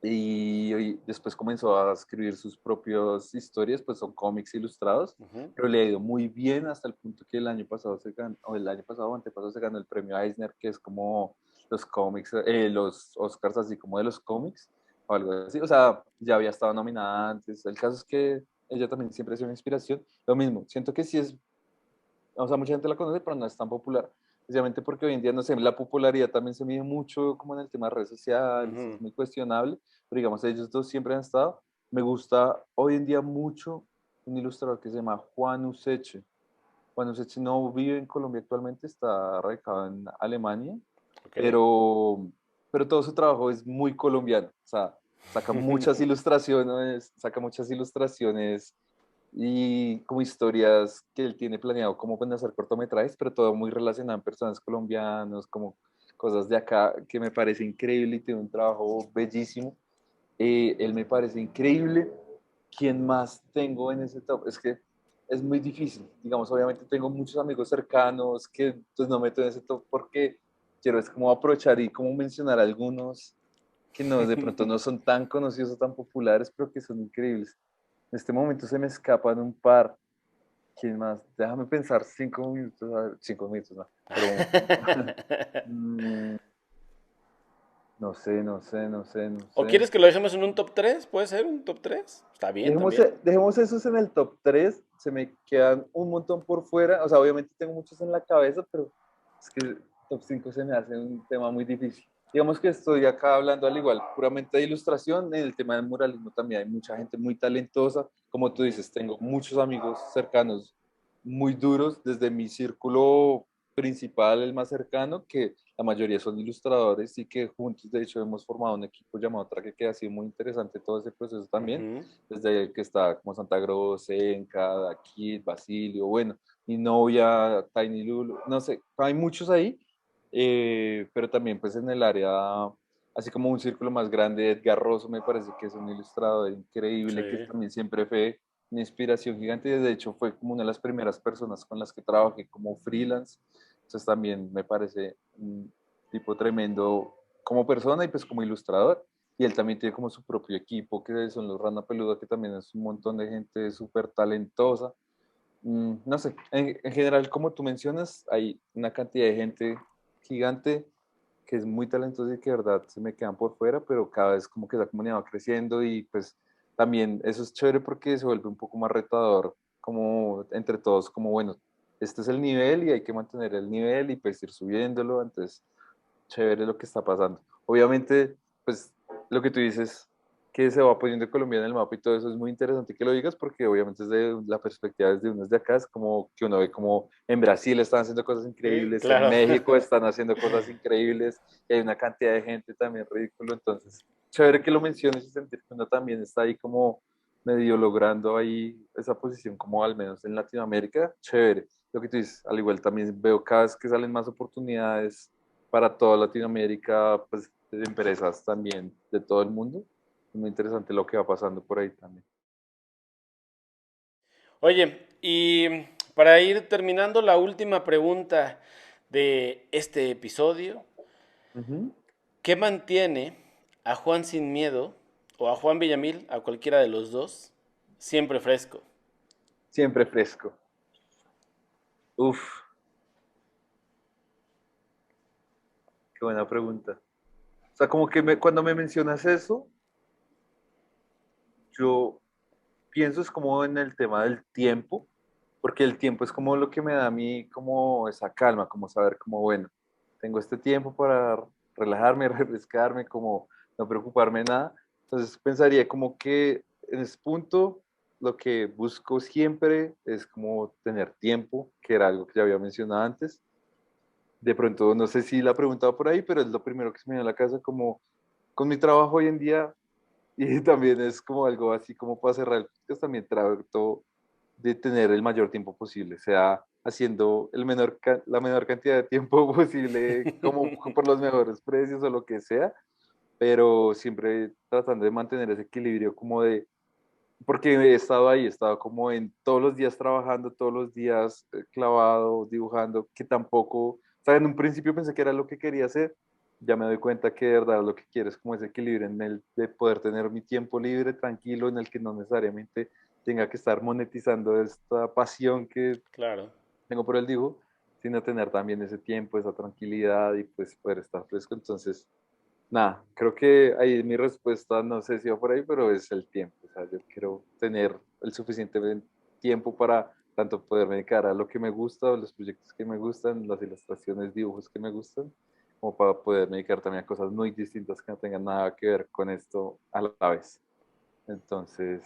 Y después comenzó a escribir sus propias historias, pues son cómics ilustrados, Ujú. pero le ha ido muy bien hasta el punto que el año pasado o el año pasado o antepasado se ganó el premio Eisner, que es como los cómics, los Oscars así como de los cómics, o algo así, o sea, ya había estado nominada antes, el caso es que ella también siempre ha sido una inspiración, lo mismo, siento que sí es, o sea, mucha gente la conoce, pero no es tan popular, precisamente porque hoy en día, no sé, la popularidad también se mide mucho como en el tema de redes sociales, es Ujú. muy cuestionable, pero digamos, ellos dos siempre han estado. Me gusta hoy en día mucho un ilustrador que se llama Juan Useche. Juan Useche no vive en Colombia actualmente, está radicado en Alemania, Ok. pero, pero todo su trabajo es muy colombiano, o sea, saca muchas ilustraciones y como historias que él tiene planeado como pueden hacer cortometrajes, pero todo muy relacionado en personas colombianos, como cosas de acá, que me parece increíble y tiene un trabajo bellísimo. Él me parece increíble. ¿Quién más tengo en ese top? Es que es muy difícil. Digamos, obviamente tengo muchos amigos cercanos que pues no meto en ese top porque quiero es como aprovechar y como mencionar algunos que no, de pronto no son tan conocidos o tan populares, pero que son increíbles. En este momento se me escapan un par. ¿Quién más? Déjame pensar 5 minutos, a ver, 5 minutos, no, pero mm, no sé, no sé, no sé, no ¿O sé. quieres que lo dejemos en un top 3? ¿Puede ser un top 3? Está bien Dejemos, también. dejemos esos en el top 3. Se me quedan un montón por fuera, o sea, obviamente tengo muchos en la cabeza, pero es que el top 5 se me hace un tema muy difícil. Digamos que estoy acá hablando al igual, puramente de ilustración, en el tema del muralismo también hay mucha gente muy talentosa, como tú dices, tengo muchos amigos cercanos muy duros, desde mi círculo principal, el más cercano, que la mayoría son ilustradores y que juntos, de hecho, hemos formado un equipo llamado Traque, que ha sido muy interesante todo ese proceso también, Ujú. desde el que está como Santa Gross, Enca, Daquil, Basilio, bueno, mi novia, Tiny Lulu, no sé, hay muchos ahí, pero también pues en el área, así como un círculo más grande, Edgar Rosso me parece que es un ilustrador increíble, que Sí. también siempre fue una inspiración gigante, y de hecho fue como una de las primeras personas con las que trabajé como freelance, entonces también me parece un tipo tremendo como persona y pues como ilustrador. Y él también tiene como su propio equipo, que son los Rana Peluda, que también es un montón de gente súper talentosa. No sé, en general, como tú mencionas, hay una cantidad de gente gigante que es muy talentosa y que de verdad se me quedan por fuera, pero cada vez como que la comunidad va creciendo y pues también eso es chévere porque se vuelve un poco más retador, como entre todos, como bueno, este es el nivel y hay que mantener el nivel y pues ir subiéndolo, entonces chévere lo que está pasando. Obviamente, pues lo que tú dices, que se va poniendo Colombia en el mapa y todo eso es muy interesante que lo digas porque obviamente desde la perspectiva desde unos de acá es como que uno ve como en Brasil están haciendo cosas Sí, increíbles, en claro. México están haciendo cosas increíbles y hay una cantidad de gente también ridículo, entonces chévere que lo menciones y sentir que uno también está ahí como medio logrando ahí esa posición como al menos en Latinoamérica, chévere. Lo que tú dices, al igual también veo cada vez que salen más oportunidades para toda Latinoamérica, pues de empresas también de todo el mundo. Es muy interesante lo que va pasando por ahí también. Oye, y para ir terminando la última pregunta de este episodio, Ujú. ¿qué mantiene a Juan Sin Miedo o a Juan Villamil, a cualquiera de los dos, siempre fresco? Siempre fresco. Uf, qué buena pregunta. O sea, como que cuando me mencionas eso, yo pienso es como en el tema del tiempo, porque el tiempo es como lo que me da a mí como esa calma, como saber como, bueno, tengo este tiempo para relajarme, refrescarme, como no preocuparme de nada. Entonces pensaría como que en ese punto lo que busco siempre es como tener tiempo, que era algo que ya había mencionado antes. De pronto, no sé si la he preguntado por ahí, pero es lo primero que se me viene a la casa, como con mi trabajo hoy en día, y también es como algo así como para cerrar el podcast, también trato de tener el mayor tiempo posible, sea haciendo la menor cantidad de tiempo posible, como por los mejores precios o lo que sea, pero siempre tratando de mantener ese equilibrio como de, porque he estado ahí, he estado como en todos los días trabajando, todos los días clavado, dibujando, que tampoco, o sea, en un principio pensé que era lo que quería hacer, ya me doy cuenta que de verdad lo que quiero es como ese equilibrio en el de poder tener mi tiempo libre, tranquilo, en el que no necesariamente tenga que estar monetizando esta pasión que Claro. tengo por el dibujo, sino tener también ese tiempo, esa tranquilidad y pues poder estar fresco. Entonces, nada, creo que ahí mi respuesta, no sé si va por ahí, pero es el tiempo. O sea, yo quiero tener el suficiente tiempo para tanto poderme dedicar a lo que me gusta, los proyectos que me gustan, las ilustraciones, dibujos que me gustan, como para poder dedicar también a cosas muy distintas que no tengan nada que ver con esto a la vez. Entonces,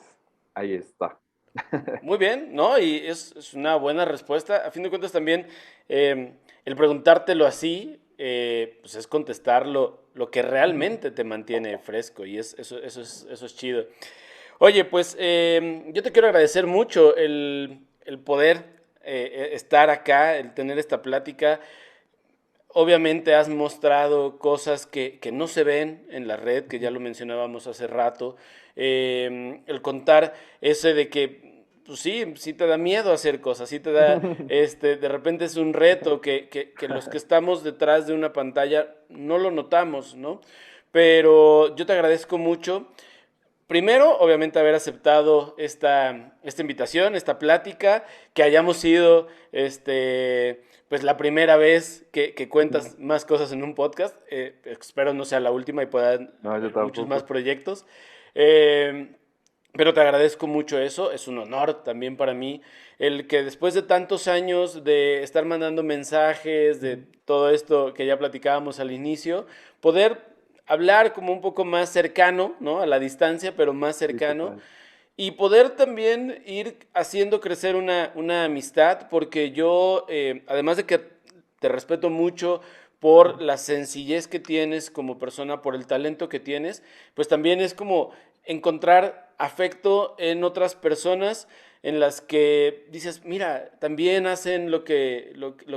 ahí está. Muy bien, ¿no? Y es una buena respuesta. A fin de cuentas también el preguntártelo así, pues es contestar lo que realmente te mantiene fresco y eso es chido. Oye, pues yo te quiero agradecer mucho el poder estar acá, el tener esta plática. Obviamente has mostrado cosas que no se ven en la red, que ya lo mencionábamos hace rato. El contar ese de que, pues sí, sí te da miedo hacer cosas, sí te da, de repente es un reto que los que estamos detrás de una pantalla no lo notamos, ¿no? Pero yo te agradezco mucho. Primero, obviamente, haber aceptado esta invitación, esta plática, que hayamos sido pues la primera vez que cuentas más cosas en un podcast. Espero no sea la última y puedan No, yo haber muchos más tampoco. proyectos. Eh, pero te agradezco mucho eso, es un honor también para mí el que después de tantos años de estar mandando mensajes, de todo esto que ya platicábamos al inicio, poder hablar como un poco más cercano, ¿no? A la distancia, pero más Sí, cercano. total. Y poder también ir haciendo crecer una amistad, porque yo, además de que te respeto mucho por la sencillez que tienes como persona, por el talento que tienes, pues también es como encontrar afecto en otras personas en las que dices, mira, también hacen lo que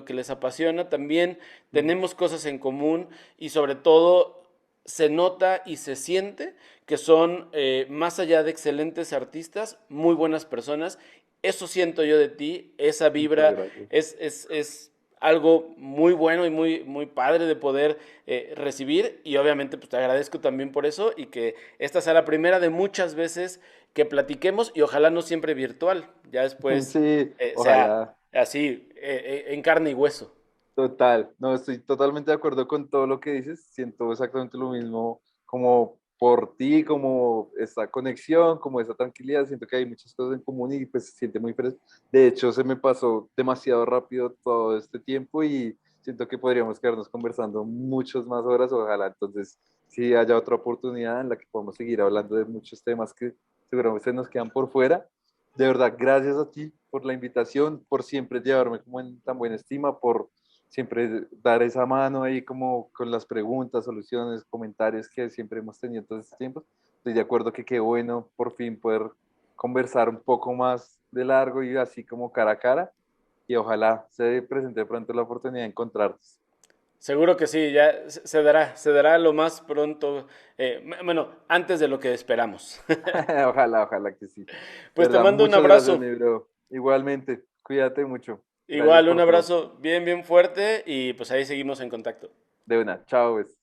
les apasiona, también tenemos cosas en común y sobre todo se nota y se siente que son, más allá de excelentes artistas, muy buenas personas. Eso siento yo de ti, esa Muchas vibra gracias. es algo muy bueno y muy padre de poder recibir y obviamente pues te agradezco también por eso y que esta sea la primera de muchas veces que platiquemos y ojalá no siempre virtual, ya después Sí, sea ojalá. así, en carne y hueso. Total, no, estoy totalmente de acuerdo con todo lo que dices, siento exactamente lo mismo como por ti, como esa conexión, como esa tranquilidad, siento que hay muchas cosas en común y pues se siente muy fresco. De hecho, se me pasó demasiado rápido todo este tiempo y siento que podríamos quedarnos conversando muchas más horas, ojalá entonces si haya otra oportunidad en la que podamos seguir hablando de muchos temas que seguramente se nos quedan por fuera. De verdad, gracias a ti por la invitación, por siempre llevarme como en tan buena estima, por siempre dar esa mano ahí como con las preguntas, soluciones, comentarios que siempre hemos tenido todo este tiempo. Estoy de acuerdo que qué bueno por fin poder conversar un poco más de largo y así como cara a cara y ojalá se presente pronto la oportunidad de encontrarnos. Seguro que sí, ya se dará lo más pronto, bueno, antes de lo que esperamos. Ojalá, ojalá que sí. De Pues te verdad, mando un muchas gracias, abrazo, mi bro. Igualmente, cuídate mucho. Gracias igual un por todo. abrazo bien fuerte y pues ahí seguimos en contacto. De una, chao. Pues.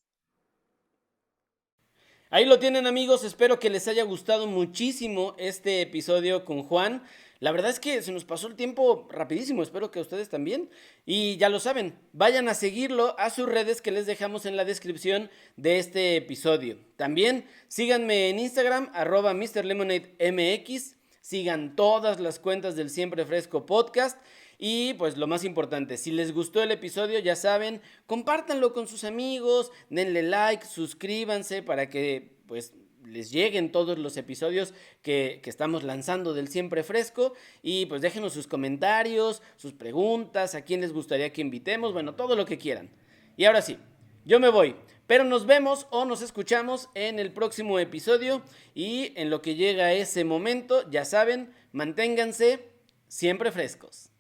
Ahí lo tienen amigos, espero que les haya gustado muchísimo este episodio con Juan. La verdad es que se nos pasó el tiempo rapidísimo, espero que a ustedes también. Y ya lo saben, vayan a seguirlo a sus redes que les dejamos en la descripción de este episodio. También síganme en Instagram, @MrLemonadeMX. Sigan todas las cuentas del Siempre Fresco Podcast. Y pues lo más importante, si les gustó el episodio, ya saben, compártanlo con sus amigos, denle like, suscríbanse para que pues les lleguen todos los episodios que estamos lanzando del Siempre Fresco. Y pues déjenos sus comentarios, sus preguntas, a quién les gustaría que invitemos, bueno, todo lo que quieran. Y ahora sí, yo me voy, pero nos vemos o nos escuchamos en el próximo episodio y en lo que llega ese momento, ya saben, manténganse siempre frescos.